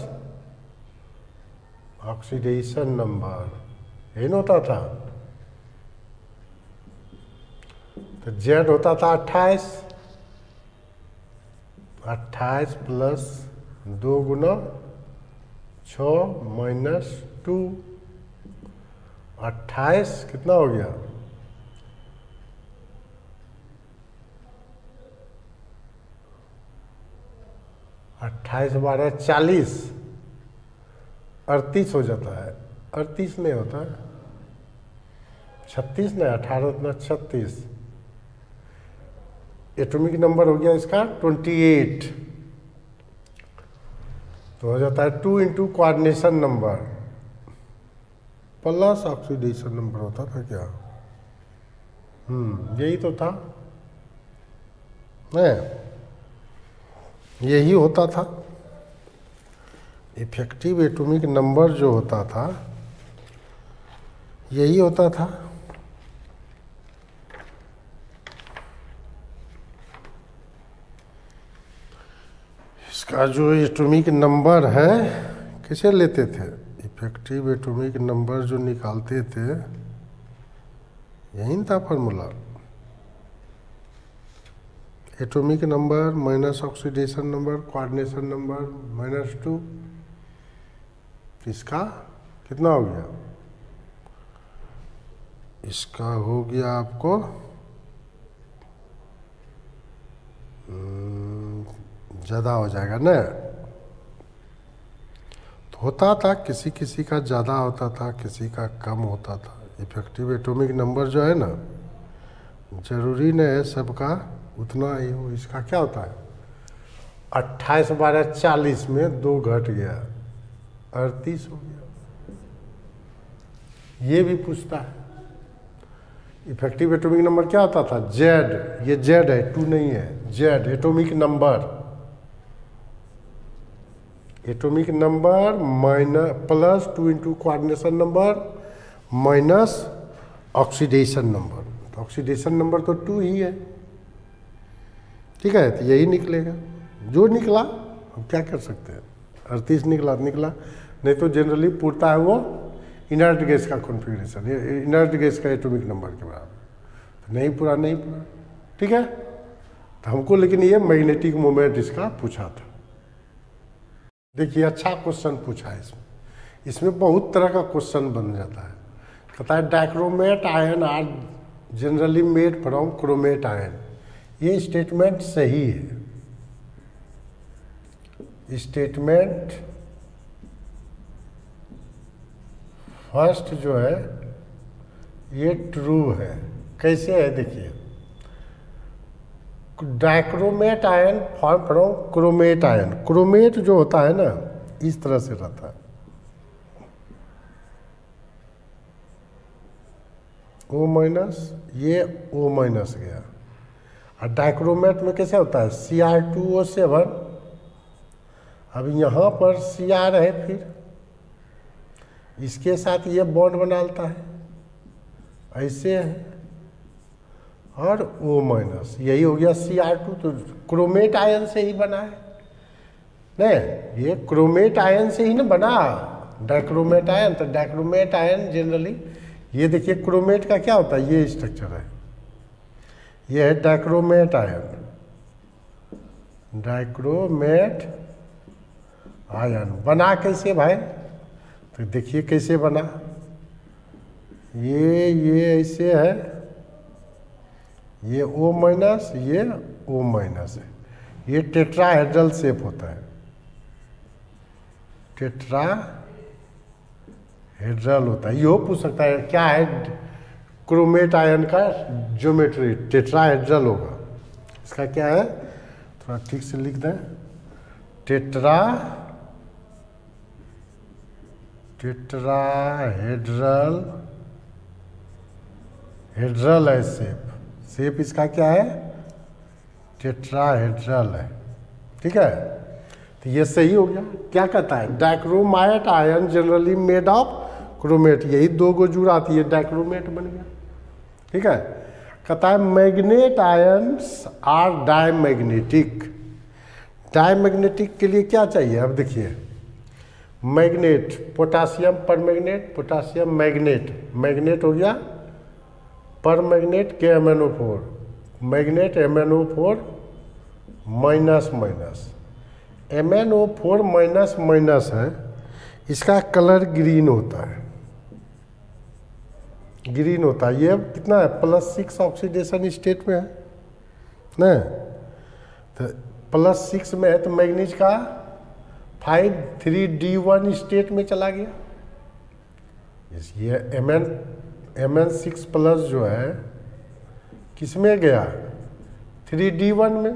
oxidation number, यही ना होता था। तो Z होता था 28 + 2 × 6 - 2, 28 कितना हो गया? 28 × 12 = 40, 38 हो जाता है। 38 नहीं होता है, 36 नहीं, 18 × 36, एटॉमिक नंबर हो गया इसका 28। तो हो जाता है 2 × coordination number plus oxidation number होता था क्या? यही तो था, नहीं यही होता था। इफेक्टिव एटॉमिक नंबर जो होता था यही होता था। इसका जो एटॉमिक नंबर है किसे लेते थे? इफेक्टिव एटॉमिक नंबर जो निकालते थे, यही था formula. Atomic number minus oxidation number, coordination number -2, इसका कितना हो गया? इसका हो गया आपको ज़्यादा हो जाएगा ना। तो होता था किसी किसी का ज़्यादा होता था, किसी का कम होता था। इफेक्टिव एटॉमिक नंबर जो है ना, जरूरी नहीं है सबका उतना ही हो। इसका क्या होता है? 28 × 12 = 40 में 2 घट गया, 38 हो गया। ये भी पूछता है। इफेक्टिव एटॉमिक नंबर क्या होता था? Z, ये Z है, 2 नहीं है, Z atomic number. Atomic number +2 × coordination number minus oxidation number. तो ऑक्सीडेशन नंबर तो 2 ही है, ठीक है। तो यही निकलेगा जो निकला, हम क्या कर सकते हैं। 38 निकला तो निकला, नहीं तो जनरली पूछता है वो इनर्ट गैस का कॉन्फ़िगरेशन, इनर्ट गैस का एटॉमिक नंबर के बराबर। तो नहीं पूरा, नहीं पूरा, ठीक है। तो हमको लेकिन ये मैग्नेटिक मोमेंट इसका पूछा था। देखिए अच्छा क्वेश्चन पूछा है इसमें। इसमें बहुत तरह का क्वेश्चन बन जाता है कहता है dichromate ion are generally made from chromate ion. ये स्टेटमेंट सही है, स्टेटमेंट फर्स्ट जो है ये ट्रू है। कैसे है देखिए, dichromate ion form from chromate ion. Chromate जो होता है ना इस तरह से रहता है, O माइनस, ये O माइनस गया। और डाइक्रोमेट में कैसे होता है Cr2O7। अब यहाँ पर Cr है, फिर इसके साथ ये बॉन्ड बनाता है, ऐसे है, और O माइनस, यही हो गया Cr2। तो क्रोमेट आयन से ही बना है नहीं, ये क्रोमेट आयन से ही ना बना डाइक्रोमेट आयन। तो डाइक्रोमेट आयन जनरली, ये देखिए क्रोमेट का क्या होता है, ये स्ट्रक्चर है, ये है डाइक्रोमेट आयन। डाइक्रोमेट आयन बना कैसे भाई, तो देखिए कैसे बना, ये ऐसे है, ये O माइनस, ये O माइनस है, ये टेट्राहेड्रल शेप होता है, टेट्राहेड्रल होता है। यो पूछ सकता है क्या है क्रोमेट आयन का ज्योमेट्री, टेट्राहेड्रल होगा। इसका क्या है, थोड़ा ठीक से लिख दें, टेट्राहेड्रल है शेप इसका क्या है, टेट्राहेड्रल है। ठीक है, तो ये सही हो गया। क्या कहता है, dichromate ion generally made of chromate, यही दो गो जुड़ा थी, ये डाइक्रोमेट बन गया। ठीक है, कहता है manganate ions are diamagnetic. Diamagnetic के लिए क्या चाहिए, अब देखिए manganate, potassium permanganate, potassium manganate, manganate हो गया पर मैग्नेट के MnO4, manganate MnO4 minus minus, MnO4 minus minus है, इसका कलर ग्रीन होता है, ग्रीन होता है। ये कितना है, +6 ऑक्सीडेशन स्टेट में है ना, तो +6 में है, तो मैग्नीज का 5,3D1 स्टेट में चला गया। ये Mn6 प्लस जो है किस में गया, 3D1 में,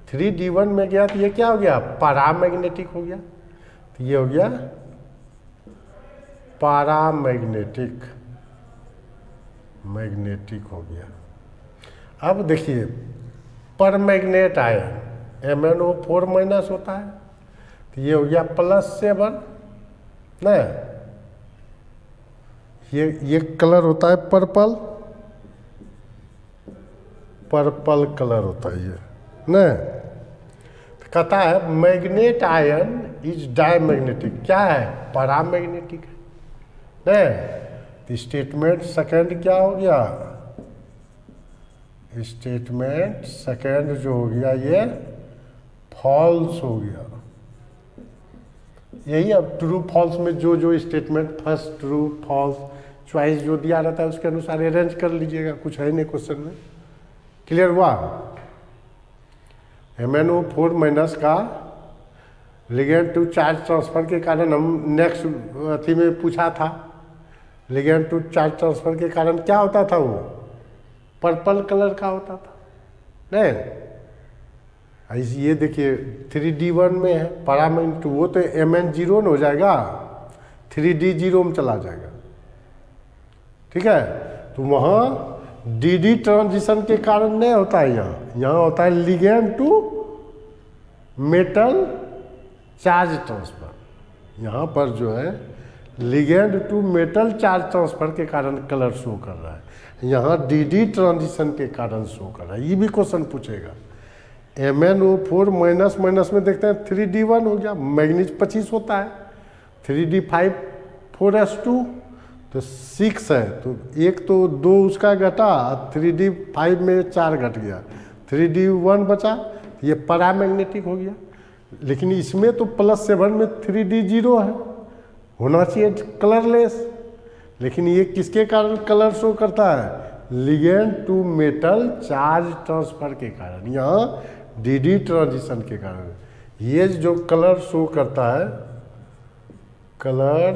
3D1 में गया, तो ये क्या हो गया, पैरामैग्नेटिक हो गया। तो ये हो गया पैरामैग्नेटिक, मैग्नेटिक हो गया। अब देखिए परमैग्नेट आयन MnO4 माइनस होता है, तो ये हो गया +7 ना, ये कलर होता है पर्पल, पर्पल कलर होता है ये ना। तो कहता है मैग्नेट आयन इज डायमैग्नेटिक, क्या है, पैरामैग्नेटिक है ना। स्टेटमेंट सेकंड क्या हो गया, स्टेटमेंट सेकंड जो हो गया ये फॉल्स हो गया। यही अब ट्रू फॉल्स में जो statement first true false choice जो दिया रहता है उसके अनुसार अरेंज कर लीजिएगा, कुछ है नहीं क्वेश्चन में। क्लियर हुआ। MnO4 माइनस का लिगेंड टू चार्ज ट्रांसफर के कारण, हम नेक्स्ट अथी में पूछा था, लिगेंड टू चार्ज ट्रांसफर के कारण क्या होता था, वो पर्पल कलर का होता था नहीं। ये देखिए 3D1 में है, पैरामैग्नेटिक, वो तो Mn0 हो जाएगा, 3D0 में चला जाएगा। ठीक है, तो वहाँ DD ट्रांजिशन के कारण नहीं होता है, यहाँ होता है ligand to metal charge transfer. यहाँ पर जो है ligand to metal charge transfer के कारण कलर शो कर रहा है, यहाँ DD ट्रांजिशन के कारण शो कर रहा है। ये भी क्वेश्चन पूछेगा। MnO4 माइनस माइनस में देखते हैं 3D1 हो गया, मैग्नीज 25 होता है, 3D5 4s2 तो 6 है, तो एक तो 2 उसका घटा, 3D5 में 4 घट गया, 3D1 बचा, ये पैरामैग्नेटिक हो गया। लेकिन इसमें तो +7 में 3D0 है, होना चाहिए कलरलेस, लेकिन ये किसके कारण कलर शो करता है? Ligand to metal charge transfer के कारण, यहाँ डी ट्रांजिशन के कारण ये जो कलर शो करता है, colour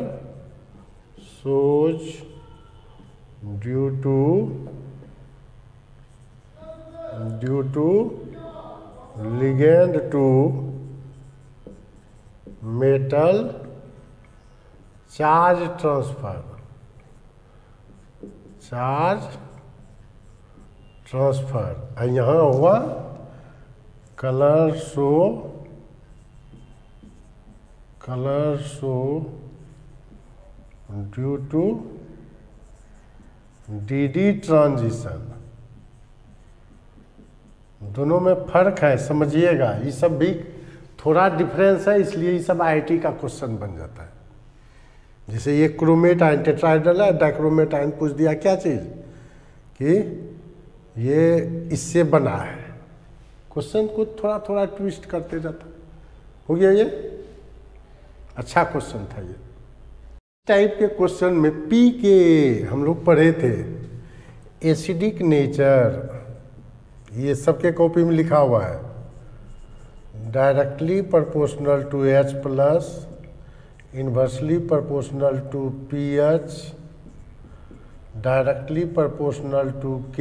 shows due to ligand to metal charge transfer, यहाँ हुआ colour show due to D transition. दोनों में फर्क है, समझिएगा। ये सब भी थोड़ा डिफरेंस है, इसलिए ये सब आईआईटी का क्वेश्चन बन जाता है। जैसे ये क्रोमेट आयन टेट्राहेड्रल है, डाइक्रोमेट आयन पूछ दिया क्या चीज़ कि ये इससे बना है। क्वेश्चन को थोड़ा थोड़ा ट्विस्ट करते जाता। हो गया, ये अच्छा क्वेश्चन था। ये टाइप के क्वेश्चन में पी के हम लोग पढ़े थे, एसिडिक नेचर, ये सबके कॉपी में लिखा हुआ है। Directly proportional to H plus, inversely proportional to pH, directly proportional to K,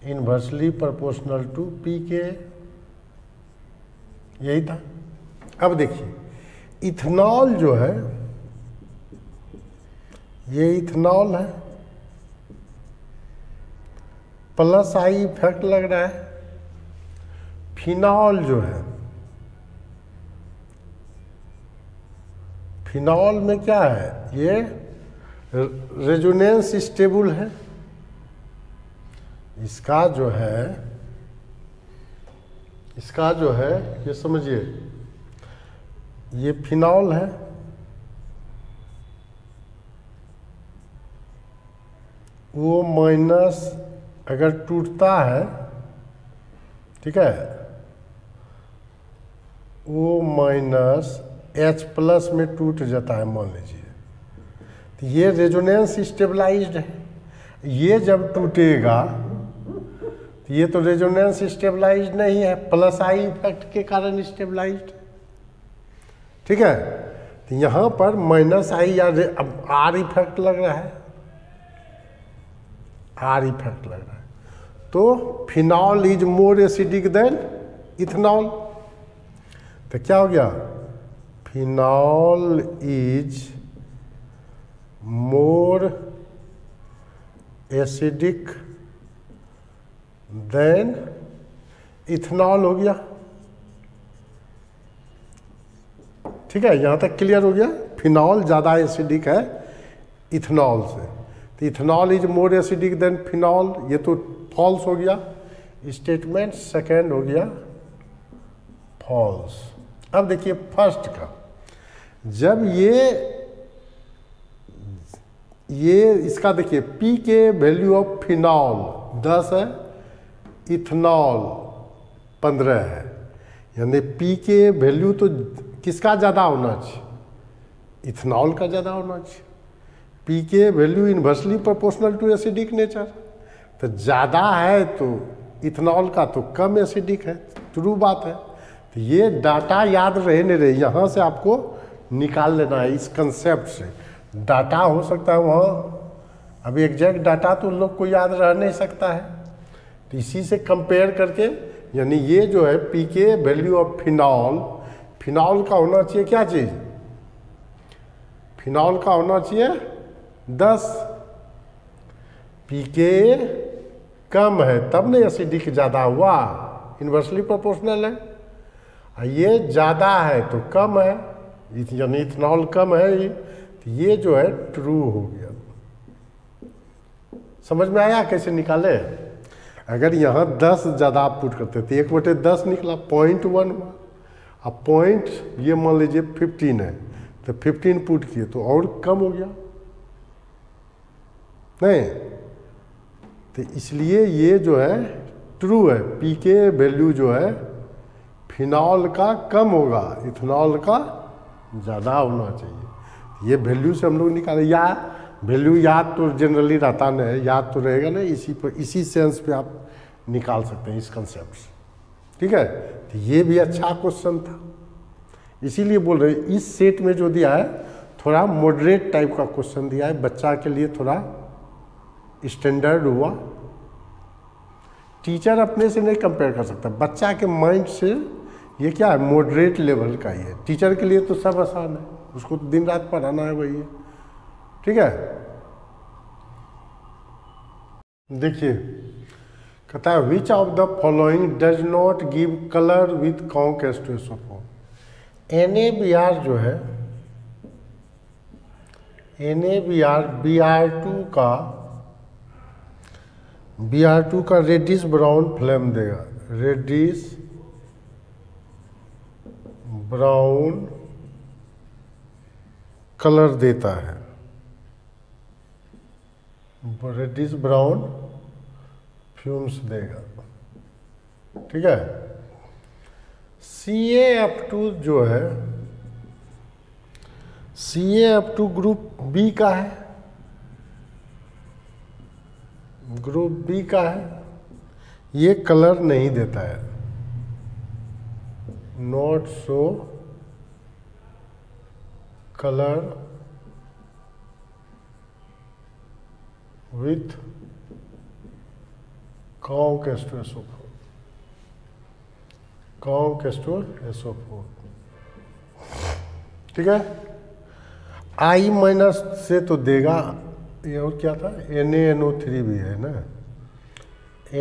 inversely proportional to pK, यही था। अब देखिए इथेनॉल जो है, ये इथेनॉल है, प्लस आई इफेक्ट लग रहा है। फिनॉल जो है, फिनॉल में क्या है, ये रेजोनेंस स्टेबल है। इसका जो है ये समझिए, ये फिनॉल है, वो माइनस अगर टूटता है, ठीक है, वो माइनस H प्लस में टूट जाता है, मान लीजिए। तो ये रेजोनेंस स्टेबलाइज्ड है। ये जब टूटेगा तो ये तो रेजोनेंस स्टेबलाइज्ड नहीं है, प्लस आई इफेक्ट के कारण स्टेबलाइज्ड, ठीक है। तो यहाँ पर माइनस आई या अब आर इफेक्ट लग रहा है, आर इफेक्ट लग रहा है। तो phenol is more acidic then ethanol. तो क्या हो गया, phenol is more acidic then ethanol हो गया, ठीक है। यहाँ तक क्लियर हो गया। फिनॉल ज़्यादा एसिडिक है इथेनॉल से, तो ethanol is more acidic then phenol, ये तो फॉल्स हो गया। स्टेटमेंट सेकेंड हो गया फॉल्स। अब देखिए फर्स्ट का, जब ये इसका देखिए P K value of phenol 10 है, इथेनॉल 15 है, यानी पी के वैल्यू तो किसका ज़्यादा होना चाहिए, इथेनॉल का ज़्यादा होना चाहिए। P K value inversely proportional to acidic nature, तो ज़्यादा है तो इथेनॉल का तो कम एसिडिक है, ट्रू बात है। तो ये डाटा याद रहे नहीं रहे, यहाँ से आपको निकाल लेना है इस कंसेप्ट से। डाटा हो सकता है वहाँ, अभी एग्जैक्ट डाटा तो लोग को याद रह नहीं सकता है, तो इसी से कंपेयर करके, यानी ये जो है P K value of phenol, phenol का होना चाहिए क्या चीज़, फिनॉल का होना चाहिए 10, पी के कम है तब नहीं एसिडिक ज़्यादा हुआ, इन्वर्सली प्रोपोर्शनल है। ये ज़्यादा है तो कम है, यानी इथेनॉल कम है ये, तो ये जो है ट्रू हो गया। समझ में आया कैसे निकाले। अगर यहाँ 10 ज़्यादा आप पुट करते तो 1/10 निकला, 0.1 हुआ। अब पॉइंट ये मान लीजिए 15 है, तो 15 पुट किए तो और कम हो गया नहीं, तो इसलिए ये जो है ट्रू है, पी के वैल्यू जो है फिनॉल का कम होगा, इथेनॉल का ज़्यादा होना चाहिए। ये वैल्यू से हम लोग निकाले, या वैल्यू याद तो जनरली रहता नहीं है, याद तो रहेगा ना, इसी सेंस पे आप निकाल सकते हैं इस कंसेप्ट से। ठीक है, तो ये भी अच्छा क्वेश्चन था, इसीलिए बोल रहे हैं इस सेट में जो दिया है थोड़ा मॉडरेट टाइप का क्वेश्चन दिया है, बच्चा के लिए थोड़ा स्टैंडर्ड हुआ। टीचर अपने से नहीं कंपेयर कर सकता, बच्चा के माइंड से ये क्या है, मॉडरेट लेवल का ही है। टीचर के लिए तो सब आसान है, उसको तो दिन रात पढ़ाना है, वही है। ठीक है, देखिए कहता है which of the following does not give colour with कॉन्केस्टोसोफो। NaBr जो है, NaBr Br2 का रेडिश ब्राउन फ्लेम देगा, रेडिश ब्राउन कलर देता है, रेडिश ब्राउन फ्यूम्स देगा। ठीक है, CaF2 जो है, CaF2 ग्रुप बी का है, ग्रुप बी का है, ये कलर नहीं देता है, नॉट शो कलर विथ कॉन्केस्टोसोफो। ठीक है, I माइनस से तो देगा, ये और क्या था, NaNO3 भी है ना,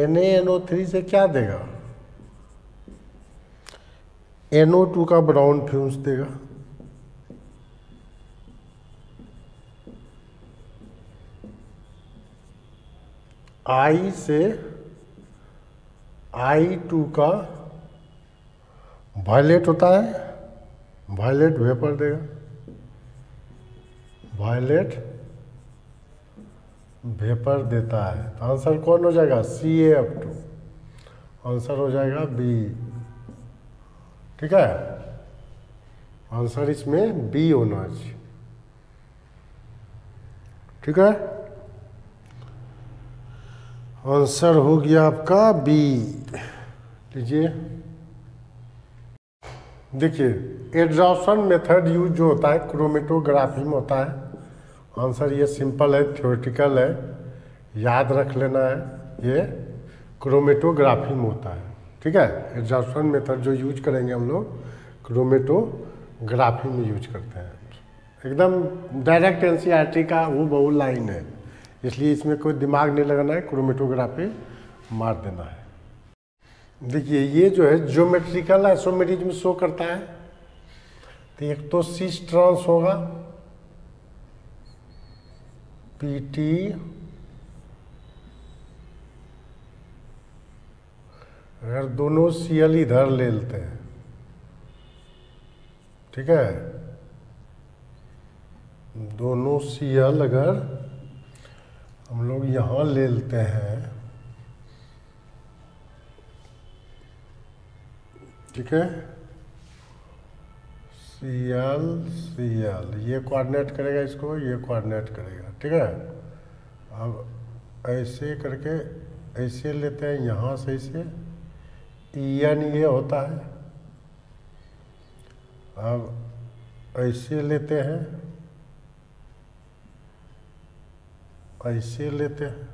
NaNO3 से क्या देगा, NO2 का ब्राउन फ्यूम्स देगा। I से I2 का वायलेट होता है, वायलेट वेपर देगा, वायलेट वेपर देता है। तो आंसर कौन हो जाएगा, CaF2, आंसर हो जाएगा बी। ठीक है, आंसर इसमें बी होना चाहिए। ठीक है, आंसर हो गया आपका बी। लीजिए, देखिए एड्जॉर्प्शन मेथड यूज जो होता है क्रोमेटोग्राफी में होता है। आंसर ये सिंपल है, थ्योरेटिकल है, याद रख लेना है, ये क्रोमेटोग्राफी में होता है। ठीक है, एड्जॉर्प्शन मेथड जो यूज करेंगे हम लोग क्रोमेटोग्राफी में यूज करते हैं। एकदम डायरेक्ट NCERT का वो बहु लाइन है, इसलिए इसमें कोई दिमाग नहीं लगाना है, क्रोमेटोग्राफी मार देना है। देखिए ये जो है ज्योमेट्रिकल आइसोमेरिज में शो करता है, तो एक तो सिस ट्रांस होगा, PT अगर दोनों Cl इधर ले लेते हैं, ठीक है, दोनों Cl अगर हम लोग यहाँ ले लेते हैं, ठीक है, Cl Cl ये कोऑर्डिनेट करेगा इसको, ये कोऑर्डिनेट करेगा। ठीक है, अब ऐसे करके ऐसे लेते हैं, यहाँ से ऐसे En ये होता है, अब ऐसे लेते हैं, ऐसे लेते हैं,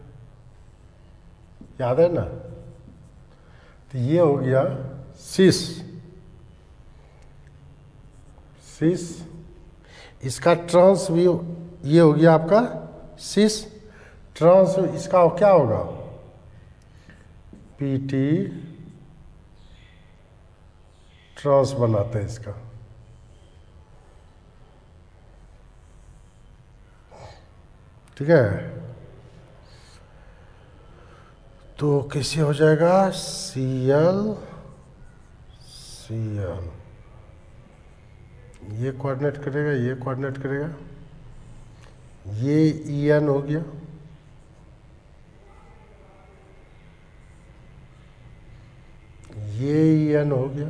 याद है ना, तो ये हो गया सिस, सिस, इसका ट्रांस भी ये हो गया आपका सिस ट्रांस, इसका क्या होगा, PT ट्रांस बनाते हैं इसका। ठीक है, तो कैसे हो जाएगा, Cl Cl, ये कोऑर्डिनेट करेगा, ये कोऑर्डिनेट करेगा, ये En हो गया, ये En हो गया,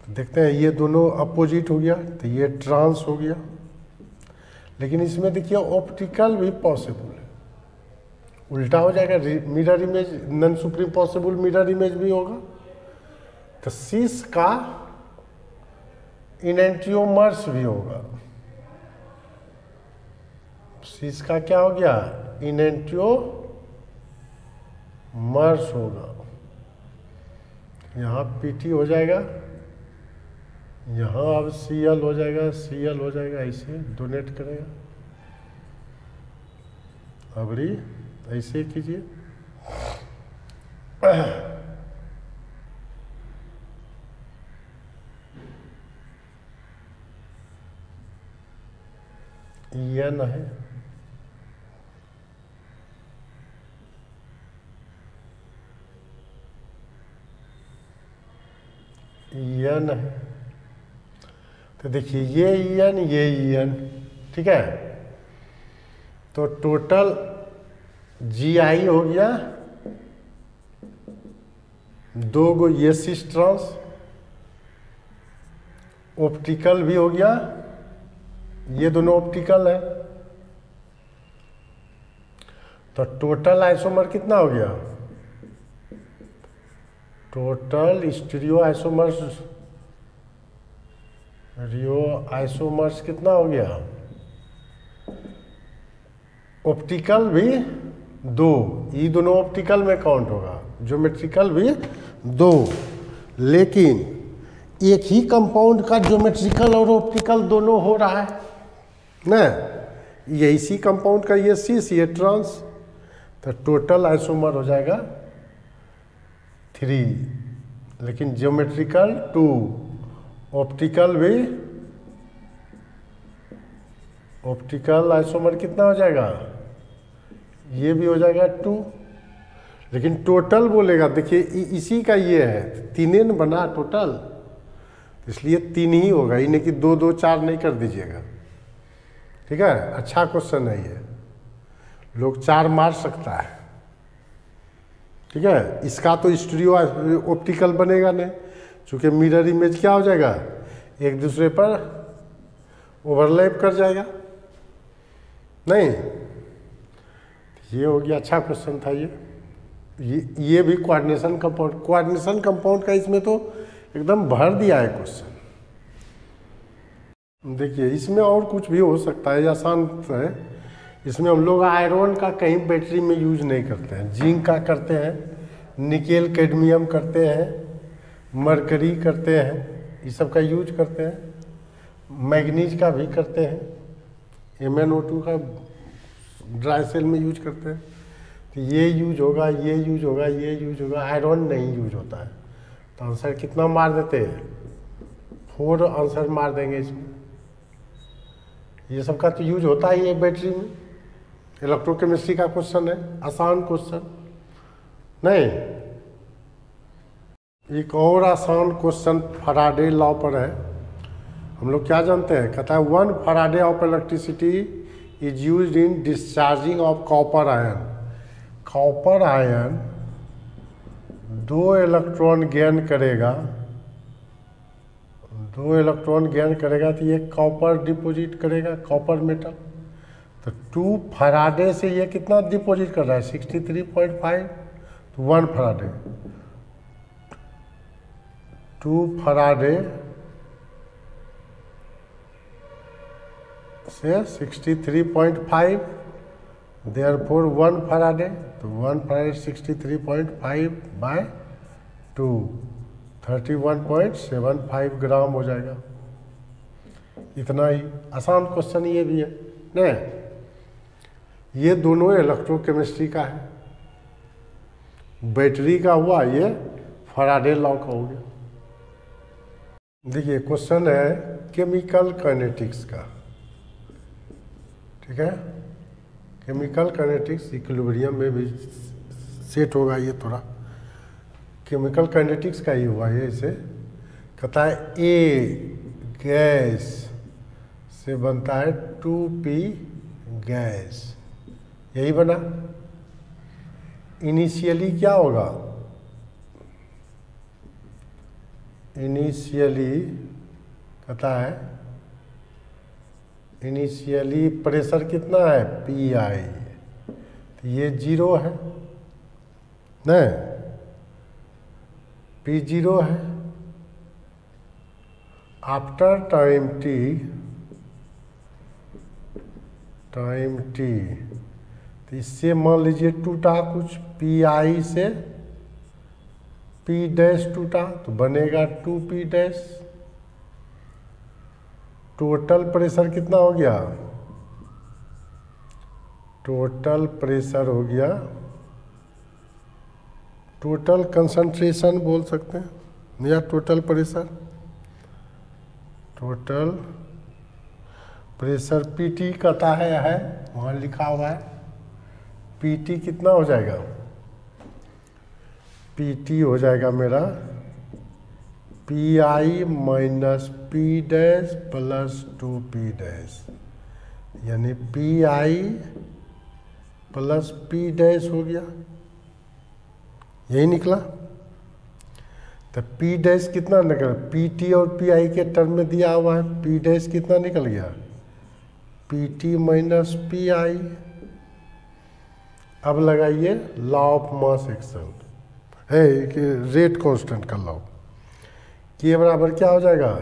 तो देखते हैं ये दोनों अपोजिट हो गया तो ये ट्रांस हो गया, लेकिन इसमें देखिए ऑप्टिकल भी पॉसिबल है, उल्टा हो जाएगा, mirror image non supreme possible mirror image भी होगा। तो सिस का इनेंटियोमर्स भी होगा, सिस का क्या हो गया, इनेंटियोमर्स होगा। यहाँ पीटी हो जाएगा, यहाँ अब सीएल हो जाएगा, सीएल हो जाएगा, ऐसे डोनेट करेगा। अबरी ऐसे कीजिए, एन है, एन है। तो देखिए ये एन, ये एन, ठीक है। तो टोटल जी आई हो गया, दो गो ये सिस ट्रांस, ऑप्टिकल भी हो गया, ये दोनों ऑप्टिकल है। तो टोटल आइसोमर कितना हो गया, टोटल स्टीरियो आइसोमर्स, रियो आइसोमर्स कितना हो गया, ऑप्टिकल भी दो, ये दोनों ऑप्टिकल में काउंट होगा, ज्योमेट्रिकल भी दो। लेकिन एक ही कंपाउंड का ज्योमेट्रिकल और ऑप्टिकल दोनों हो रहा है ना, ये इसी कंपाउंड का ये सिस, ये ट्रांस। तो टोटल आइसोमर हो जाएगा 3, लेकिन ज्योमेट्रिकल 2, ऑप्टिकल भी, ऑप्टिकल आइसोमर कितना हो जाएगा, ये भी हो जाएगा 2। लेकिन टोटल बोलेगा, देखिए इसी का ये है, 3 न बना टोटल, इसलिए 3 ही होगा, इन्हें कि 2 2 4 नहीं कर दीजिएगा, ठीक है। अच्छा क्वेश्चन है ये, लोग 4 मार सकता है, ठीक है। इसका तो स्टीरियो ऑप्टिकल बनेगा नहीं, चूँकि मिरर इमेज क्या हो जाएगा, एक दूसरे पर ओवरलैप कर जाएगा, नहीं। ये हो गया, अच्छा क्वेश्चन था ये भी कोऑर्डिनेशन कंपाउंड, कोऑर्डिनेशन कंपाउंड का इसमें तो एकदम भर दिया है क्वेश्चन। देखिए इसमें और कुछ भी हो सकता है, आसान है। इसमें हम लोग आयरन का कहीं बैटरी में यूज नहीं करते हैं, जिंक का करते हैं, निकेल कैडमियम करते हैं, मरकरी करते हैं, ये सब का यूज करते हैं, मैग्नीज का भी करते हैं, MnO2 का ड्राई सेल में यूज करते हैं। तो ये यूज होगा, ये यूज होगा, ये यूज होगा, आयरन नहीं यूज होता है। तो आंसर कितना मार देते हैं, 4 आंसर मार देंगे इसमें। ये सब का तो यूज होता ही है बैटरी में, इलेक्ट्रोकेमिस्ट्री का क्वेश्चन है, आसान क्वेश्चन नहीं। एक और आसान क्वेश्चन फैराडे लॉ पर है, हम लोग क्या जानते हैं, कहता है 1 Faraday of electricity is used in discharging of copper ion. Copper ion 2 electron gain करेगा, 2 इलेक्ट्रॉन गेन करेगा, तो ये कॉपर डिपॉजिट करेगा, कॉपर मेटल। तो 2 फैराडे से ये कितना डिपॉजिट कर रहा है, 63.5, तो 1 फैराडे, 2 फैराडे से 63.5, देयरफॉर 1 फैराडे, तो 1 फैराडे 63.5/2, 31.75 ग्राम हो जाएगा। इतना ही आसान क्वेश्चन ये भी है ना। ये दोनों इलेक्ट्रोकेमिस्ट्री का है, बैटरी का हुआ, ये फैराडे लॉ का हो गया। देखिए क्वेश्चन है केमिकल काइनेटिक्स का, ठीक है। केमिकल काइनेटिक्स इक्विलिब्रियम में भी सेट होगा, ये थोड़ा केमिकल काइनेटिक्स का ही हुआ है। इसे कहता है ए गैस से बनता है 2p गैस, यही बना। इनिशियली क्या होगा, इनिशियली कहता है इनिशियली प्रेशर कितना है पी आई, तो ये 0 है नहीं, पी 0 है। आफ्टर टाइम टी तो इससे मान लीजिए टूटा कुछ, पी आई से पी डैश टूटा तो बनेगा 2p डैश। टोटल प्रेशर कितना हो गया, टोटल प्रेशर हो गया, टोटल कंसंट्रेशन बोल सकते हैं या total pressure, total pressure PT कहता है वहाँ लिखा हुआ है। पीटी कितना हो जाएगा, पीटी हो जाएगा मेरा P I minus P dash plus 2p dash, यानी P I plus P dash हो गया, यही निकला। तो पी डैश कितना निकला, पी टी और पी आई के टर्म में दिया हुआ है, पी डैश कितना निकल गया P T minus P I. अब लगाइए लॉ ऑफ मास एक्शन है कि रेट कांस्टेंट का लॉ, के बराबर क्या हो जाएगा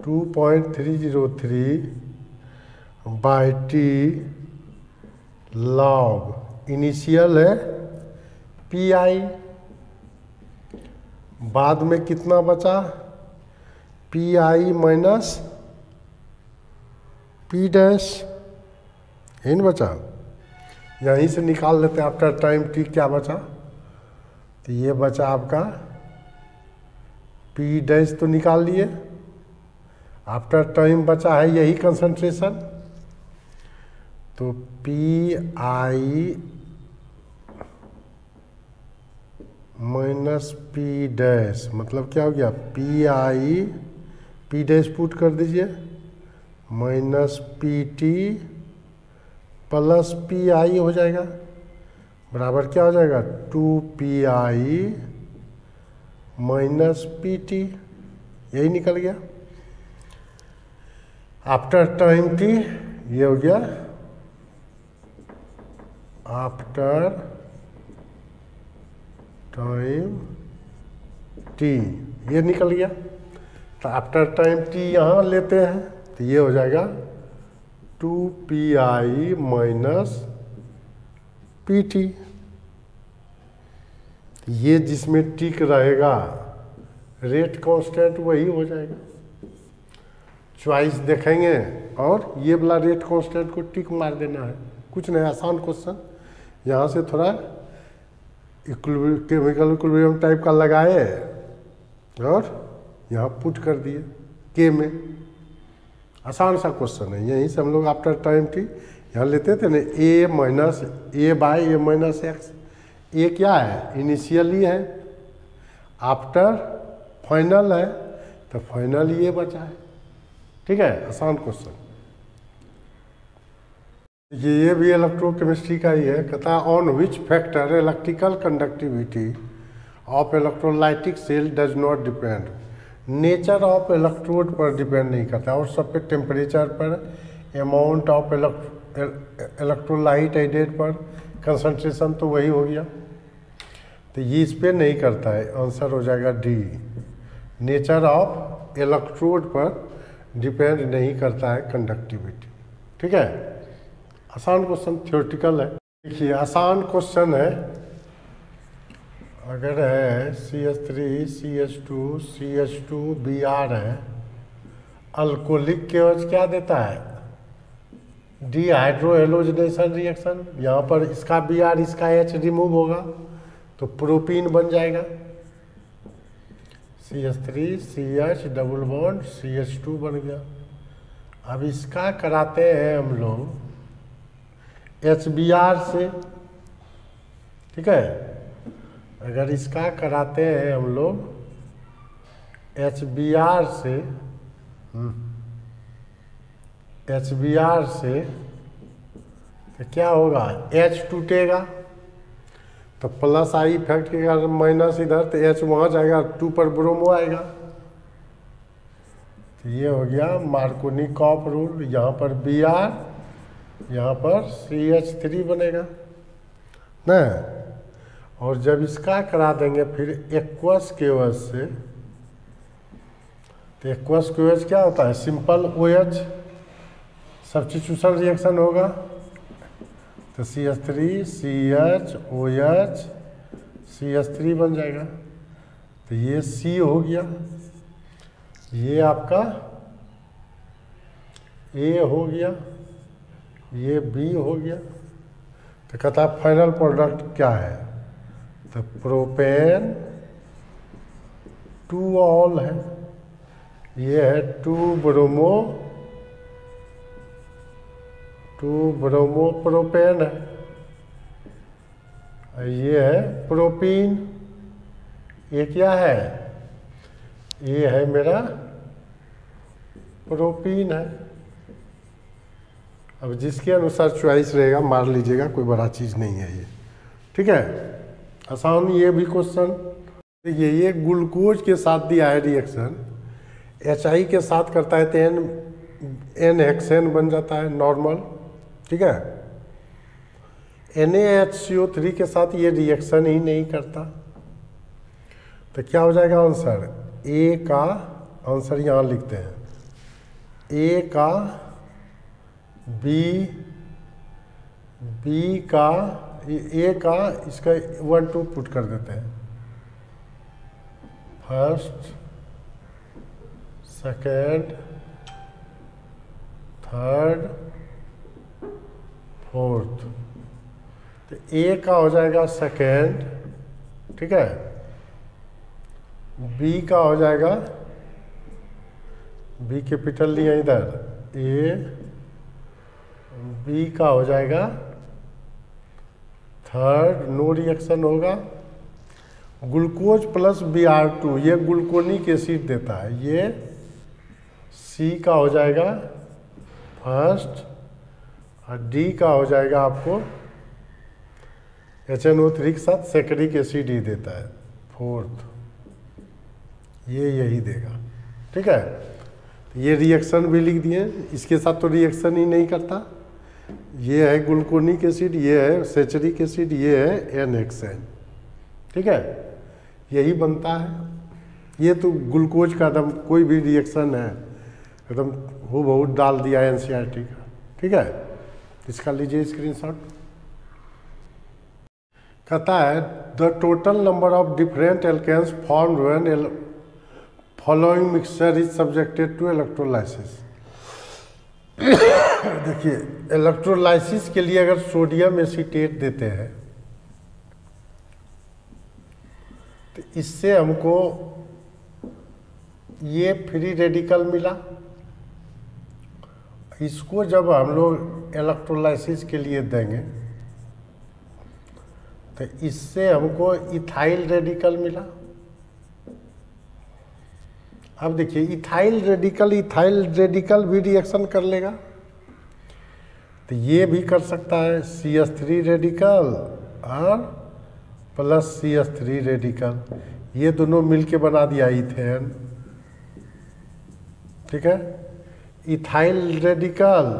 2.303 बाई टी लॉग इनिशियल है पी आई, बाद में कितना बचा P I minus P dash, यही न बचा, यहीं से निकाल लेते हैं। आफ्टर टाइम टी क्या बचा, तो ये बचा आपका पी डैश तो निकाल लिए, आफ्टर टाइम बचा है यही कंसंट्रेशन, तो P I minus P dash मतलब क्या हो गया P I, P dash put कर दीजिए minus P T plus P I हो जाएगा, बराबर क्या हो जाएगा 2p आई माइनस पी टी, यही निकल गया। आफ्टर टाइम टी ये हो गया आफ्टर टाइम टी, ये निकल गया। तो आफ्टर टाइम टी यहाँ लेते हैं तो ये हो जाएगा 2p आई माइनस पी टी, ये जिसमें टिक रहेगा रेट कांस्टेंट वही हो जाएगा। चॉइस देखेंगे और ये वाला रेट कांस्टेंट को टिक मार देना है, कुछ नहीं, आसान क्वेश्चन। यहाँ से थोड़ा केमिकल इक्विलिब्रियम टाइप का लगाए और यहाँ पुट कर दिए के में, आसान सा क्वेश्चन है। यहीं से हम लोग आफ्टर टाइम टी यहाँ लेते थे ना A minus A by A minus x, ये क्या है इनिशियली है, आफ्टर फाइनल है, तो फाइनल ये बचा है। ठीक है, आसान क्वेश्चन। ये भी इलेक्ट्रोकेमिस्ट्री का ही है, कहता है on which factor electrical conductivity of electrolytic cell does not depend, nature of electrode पर डिपेंड नहीं करता, और सब पे टेम्परेचर पर, अमाउंट ऑफ इलेक्ट्रोलाइट एडेड पर, कंसंट्रेशन तो वही हो गया, तो ये इस पर नहीं करता है। आंसर हो जाएगा डी, नेचर ऑफ इलेक्ट्रोड पर डिपेंड नहीं करता है कंडक्टिविटी। ठीक है, आसान क्वेश्चन, थ्योरेटिकल है। देखिए आसान क्वेश्चन है, अगर है CH3 CH2 CH2 Br है, अल्कोहलिक केवज क्या देता है डिहाइड्रो हेलोजिनेशन रिएक्शन, यहाँ पर इसका Br इसका H रिमूव होगा तो प्रोपीन बन जाएगा, CH3 CH double bond CH2 बन गया। अब इसका कराते हैं हम लोग HBr से, ठीक है, अगर इसका कराते हैं हम लोग HBr से, HBr से तो क्या होगा H टूटेगा तो प्लस आई इफेक्ट के कारण माइनस इधर, तो H वहाँ जाएगा, 2 पर ब्रोमो आएगा, तो ये हो गया मार्कोनिकॉफ रूल। यहाँ पर Br, यहाँ पर CH3 बनेगा ना। और जब इसका करा देंगे फिर एक्वस केवस से, तो एक्वस केवस क्या होता है, सिंपल OH सब्स्टिट्यूशन रिएक्शन होगा, तो CH3 CH OH CH3 बन जाएगा। तो ये C हो गया, ये आपका A हो गया, ये B हो गया। तो कहता है फाइनल प्रोडक्ट क्या है, तो प्रोपेन 2 ऑल है, ये है 2 ब्रोमो प्रोपेन है, और ये है प्रोपीन। ये क्या है, ये है मेरा प्रोपीन है। अब जिसके अनुसार चॉइस रहेगा मार लीजिएगा, कोई बड़ा चीज़ नहीं है ये, ठीक है। आसान ये भी क्वेश्चन। देखिए ये ग्लूकोज के साथ दिया है रिएक्शन, HI के साथ करता है तो N हेक्सेन बन जाता है नॉर्मल, ठीक है। NaHCO3 के साथ ये रिएक्शन ही नहीं करता, तो क्या हो जाएगा आंसर, A का आंसर यहाँ लिखते हैं, A का B का A का इसका 1 2 पुट कर देते हैं, फर्स्ट सेकेंड थर्ड फोर्थ। तो A का हो जाएगा सेकेंड, ठीक है। B का हो जाएगा, B कैपिटल लिया इधर, A, B का हो जाएगा थर्ड, नो रिएक्शन होगा। ग्लूकोज प्लस Br2 ये ग्लूकोनिक एसिड देता है, ये C का हो जाएगा फर्स्ट, और D का हो जाएगा आपको HNO3 के साथ सैकरिक एसिड ही देता है फोर्थ, ये यही देगा, ठीक है। तो ये रिएक्शन भी लिख दिए, इसके साथ तो रिएक्शन ही नहीं करता। ये है ग्लूकोनिक एसिड, ये है सैचरिक एसिड, ये है N हेक्सेन, ठीक है। यही बनता है। ये तो ग्लूकोज का एकदम कोई भी रिएक्शन है एकदम हो बहुत डाल दिया है NCERT का, ठीक है। इसका लीजिए स्क्रीनशॉट। कहता है the total number of different alkenes formed when following mixture is subjected to electrolysis. देखिए इलेक्ट्रोलाइसिस के लिए अगर सोडियम एसीटेट देते हैं तो इससे हमको ये फ्री रेडिकल मिला। इसको जब हम लोग इलेक्ट्रोलाइसिस के लिए देंगे तो इससे हमको इथाइल रेडिकल मिला। अब देखिए इथाइल रेडिकल भी रिएक्शन कर लेगा, तो ये भी कर सकता है CH3 रेडिकल और प्लस CH3 रेडिकल, ये दोनों मिलके बना दिया इथेन, ठीक है। Ethyl radical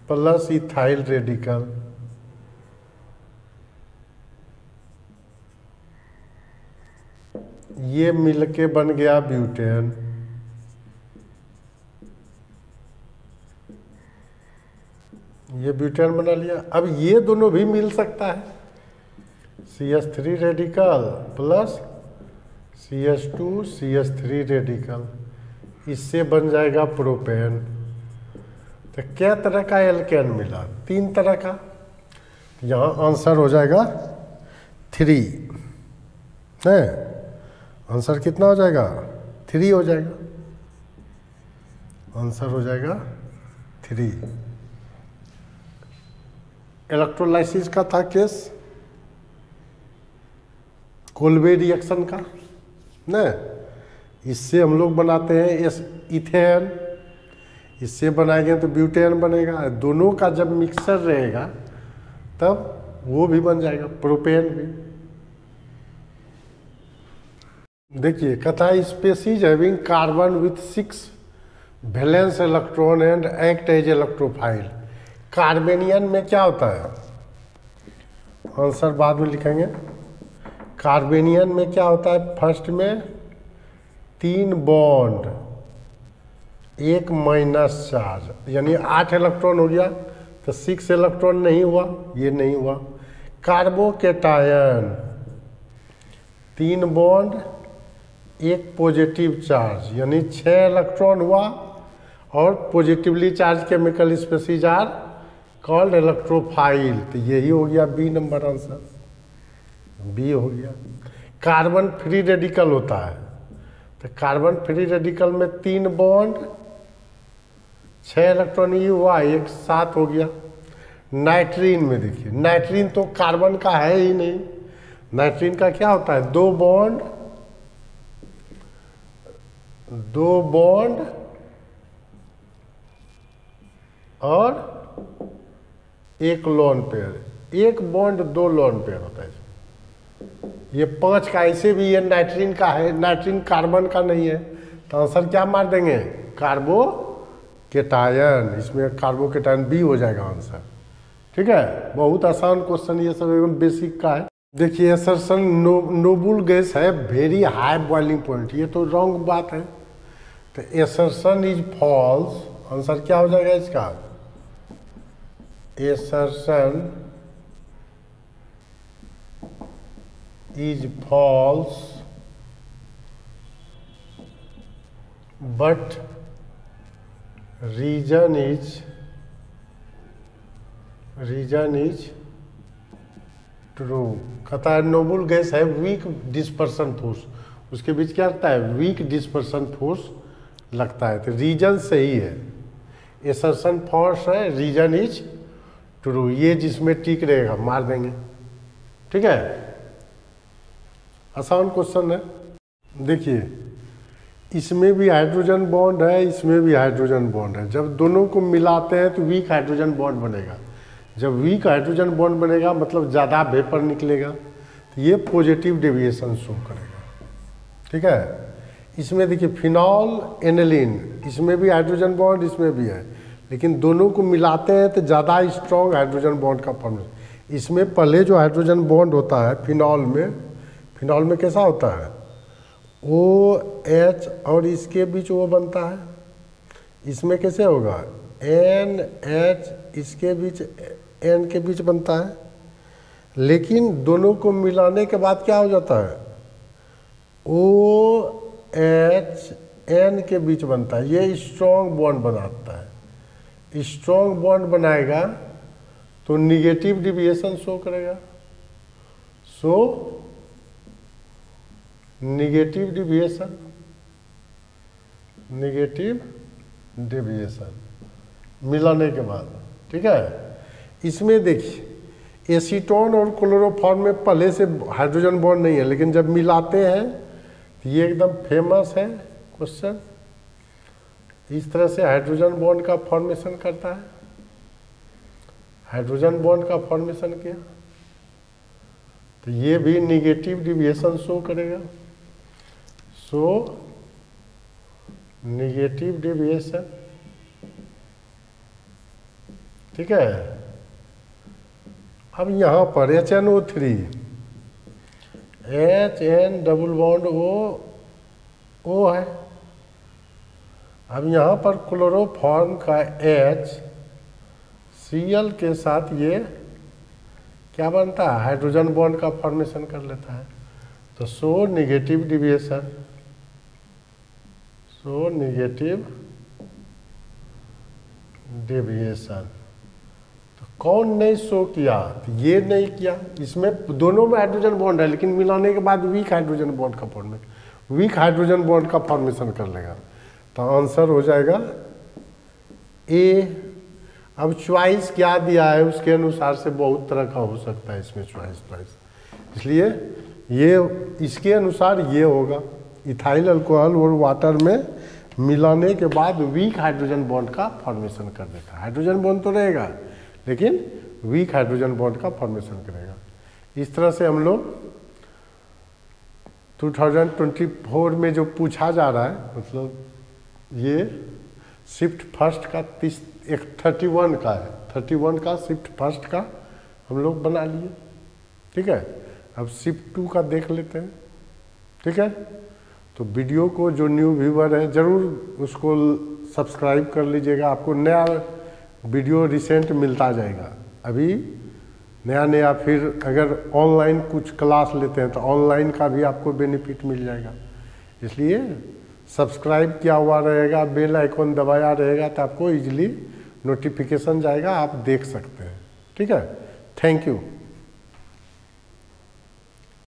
plus ethyl radical, ये मिलके बन गया ब्यूटेन। ये ब्यूटेन बना लिया। अब ये दोनों भी मिल सकता है, CH3 radical plus CH2 CH3 radical, इससे बन जाएगा प्रोपेन। तो क्या तरह का एल्केन मिला, 3 तरह का। यहाँ आंसर हो जाएगा 3 है, आंसर कितना हो जाएगा 3 हो जाएगा, आंसर हो जाएगा 3। इलेक्ट्रोलाइसिस का था केस, कोल्बे रिएक्शन का ना, इससे हम लोग बनाते हैं इथेन, इससे बनाएंगे तो ब्यूटेन बनेगा। दोनों का जब मिक्सर रहेगा तब वो भी बन जाएगा प्रोपेन भी। देखिए कहता है species having carbon with 6 valence electron and act as electrophile. Carbanion में क्या होता है, आंसर बाद में लिखेंगे। कार्बेनियन में क्या होता है, फर्स्ट में 3 बॉन्ड 1 माइनस चार्ज, यानी 8 इलेक्ट्रॉन हो गया, तो 6 इलेक्ट्रॉन नहीं हुआ, ये नहीं हुआ। कार्बोकेटायन 3 बॉन्ड 1 पॉजिटिव चार्ज, यानी 6 इलेक्ट्रॉन हुआ, और positively charge chemical species are called electrophile. तो यही हो गया बी नंबर आंसर, बी हो गया। कार्बन फ्री रेडिकल होता है, तो कार्बन फ्री रेडिकल में 3 बॉन्ड 6 इलेक्ट्रॉन ही हुआ, 1 7 हो गया। नाइट्रीन में देखिए, नाइट्रीन तो कार्बन का है ही नहीं, नाइट्रीन का क्या होता है, 2 बॉन्ड और 1 lone pair, 1 bond 2 lone pair होता है। ये 5 का, ऐसे भी ये नाइट्रीन का है, नाइट्रीन कार्बन का नहीं है, तो आंसर क्या मार देंगे, कार्बोकेटायन। इसमें कार्बोकेटायन बी हो जाएगा आंसर। ठीक है, बहुत आसान क्वेश्चन, ये सब एकदम बेसिक का है। देखिए असर्शन नोबल गैस है वेरी हाई बॉइलिंग पॉइंट, ये तो रॉन्ग बात है, तो असर्शन इज फॉल्स। आंसर क्या हो जाएगा इसका, assertion is false but reason is true. कहता है नोबल गैस है वीक डिस्पर्सन फोर्स, उसके बीच क्या लगता है, वीक डिस्पर्सन फोर्स लगता है, तो रीजन सही है। एसर्शन फॉल्स है, रीजन इज ट्रू, ये जिसमें ठीक रहेगा मार देंगे। ठीक है, आसान क्वेश्चन है। देखिए इसमें भी हाइड्रोजन बॉन्ड है, इसमें भी हाइड्रोजन बॉन्ड है, जब दोनों को मिलाते हैं तो वीक हाइड्रोजन बॉन्ड बनेगा। जब वीक हाइड्रोजन बॉन्ड बनेगा मतलब ज़्यादा वेपर निकलेगा, तो ये पॉजिटिव डेविएशन शो करेगा। ठीक है, इसमें देखिए फिनॉल एनिलीन, इसमें भी हाइड्रोजन बॉन्ड इसमें भी है, लेकिन दोनों को मिलाते हैं तो ज़्यादा स्ट्रॉन्ग हाइड्रोजन बॉन्ड का फॉर्मेशन। इसमें पहले जो हाइड्रोजन बॉन्ड होता है फिनॉल में कैसा होता है, OH और इसके बीच वो बनता है, इसमें कैसे होगा, NH इसके बीच N के बीच बनता है, लेकिन दोनों को मिलाने के बाद क्या हो जाता है, OH N के बीच बनता है, ये स्ट्रॉन्ग बॉन्ड बनाता है। स्ट्रॉन्ग बॉन्ड बनाएगा तो निगेटिव डिविएशन शो करेगा, सो निगेटिव डिविएशन मिलाने के बाद। ठीक है, इसमें देखिए एसीटोन और क्लोरोफॉर्म में पहले से हाइड्रोजन बॉन्ड नहीं है, लेकिन जब मिलाते हैं तो ये एकदम फेमस है क्वेश्चन। इस तरह से हाइड्रोजन बॉन्ड का फॉर्मेशन करता है, हाइड्रोजन बॉन्ड का फॉर्मेशन किया तो ये भी निगेटिव डिविएशन शो करेगा, सो निगेटिव डिविएशन। ठीक है, अब यहाँ पर HNO3 HN double bond O है। अब यहाँ पर क्लोरोफॉर्म का H Cl के साथ ये क्या बनता है, हाइड्रोजन बॉन्ड का फॉर्मेशन कर लेता है, तो सो निगेटिव डिविएशन, तो कौन नहीं शो किया, तो ये नहीं किया। इसमें दोनों में हाइड्रोजन बॉन्ड है, लेकिन मिलाने के बाद वीक हाइड्रोजन बॉन्ड का फॉर्मेशन कर लेगा, तो आंसर हो जाएगा ए। अब चॉइस क्या दिया है उसके अनुसार से बहुत तरह का हो सकता है इसमें चॉइस, इसलिए ये इसके अनुसार ये होगा, इथाइल अल्कोहल और वाटर में मिलाने के बाद वीक हाइड्रोजन बॉन्ड का फॉर्मेशन कर देता है। हाइड्रोजन बॉन्ड तो रहेगा लेकिन वीक हाइड्रोजन बॉन्ड का फॉर्मेशन करेगा। इस तरह से हम लोग 2024 में जो पूछा जा रहा है, मतलब ये शिफ्ट फर्स्ट का 31 का है, 31 का शिफ्ट फर्स्ट का हम लोग बना लिए। ठीक है, अब शिफ्ट 2 का देख लेते हैं। ठीक है, तो वीडियो को जो न्यू व्यूवर है ज़रूर उसको सब्सक्राइब कर लीजिएगा, आपको नया वीडियो रिसेंट मिलता जाएगा। अभी नया नया, फिर अगर ऑनलाइन कुछ क्लास लेते हैं तो ऑनलाइन का भी आपको बेनिफिट मिल जाएगा। इसलिए सब्सक्राइब किया हुआ रहेगा, बेल आइकन दबाया रहेगा तो आपको इजीली नोटिफिकेशन जाएगा, आप देख सकते हैं। ठीक है, थैंक यू।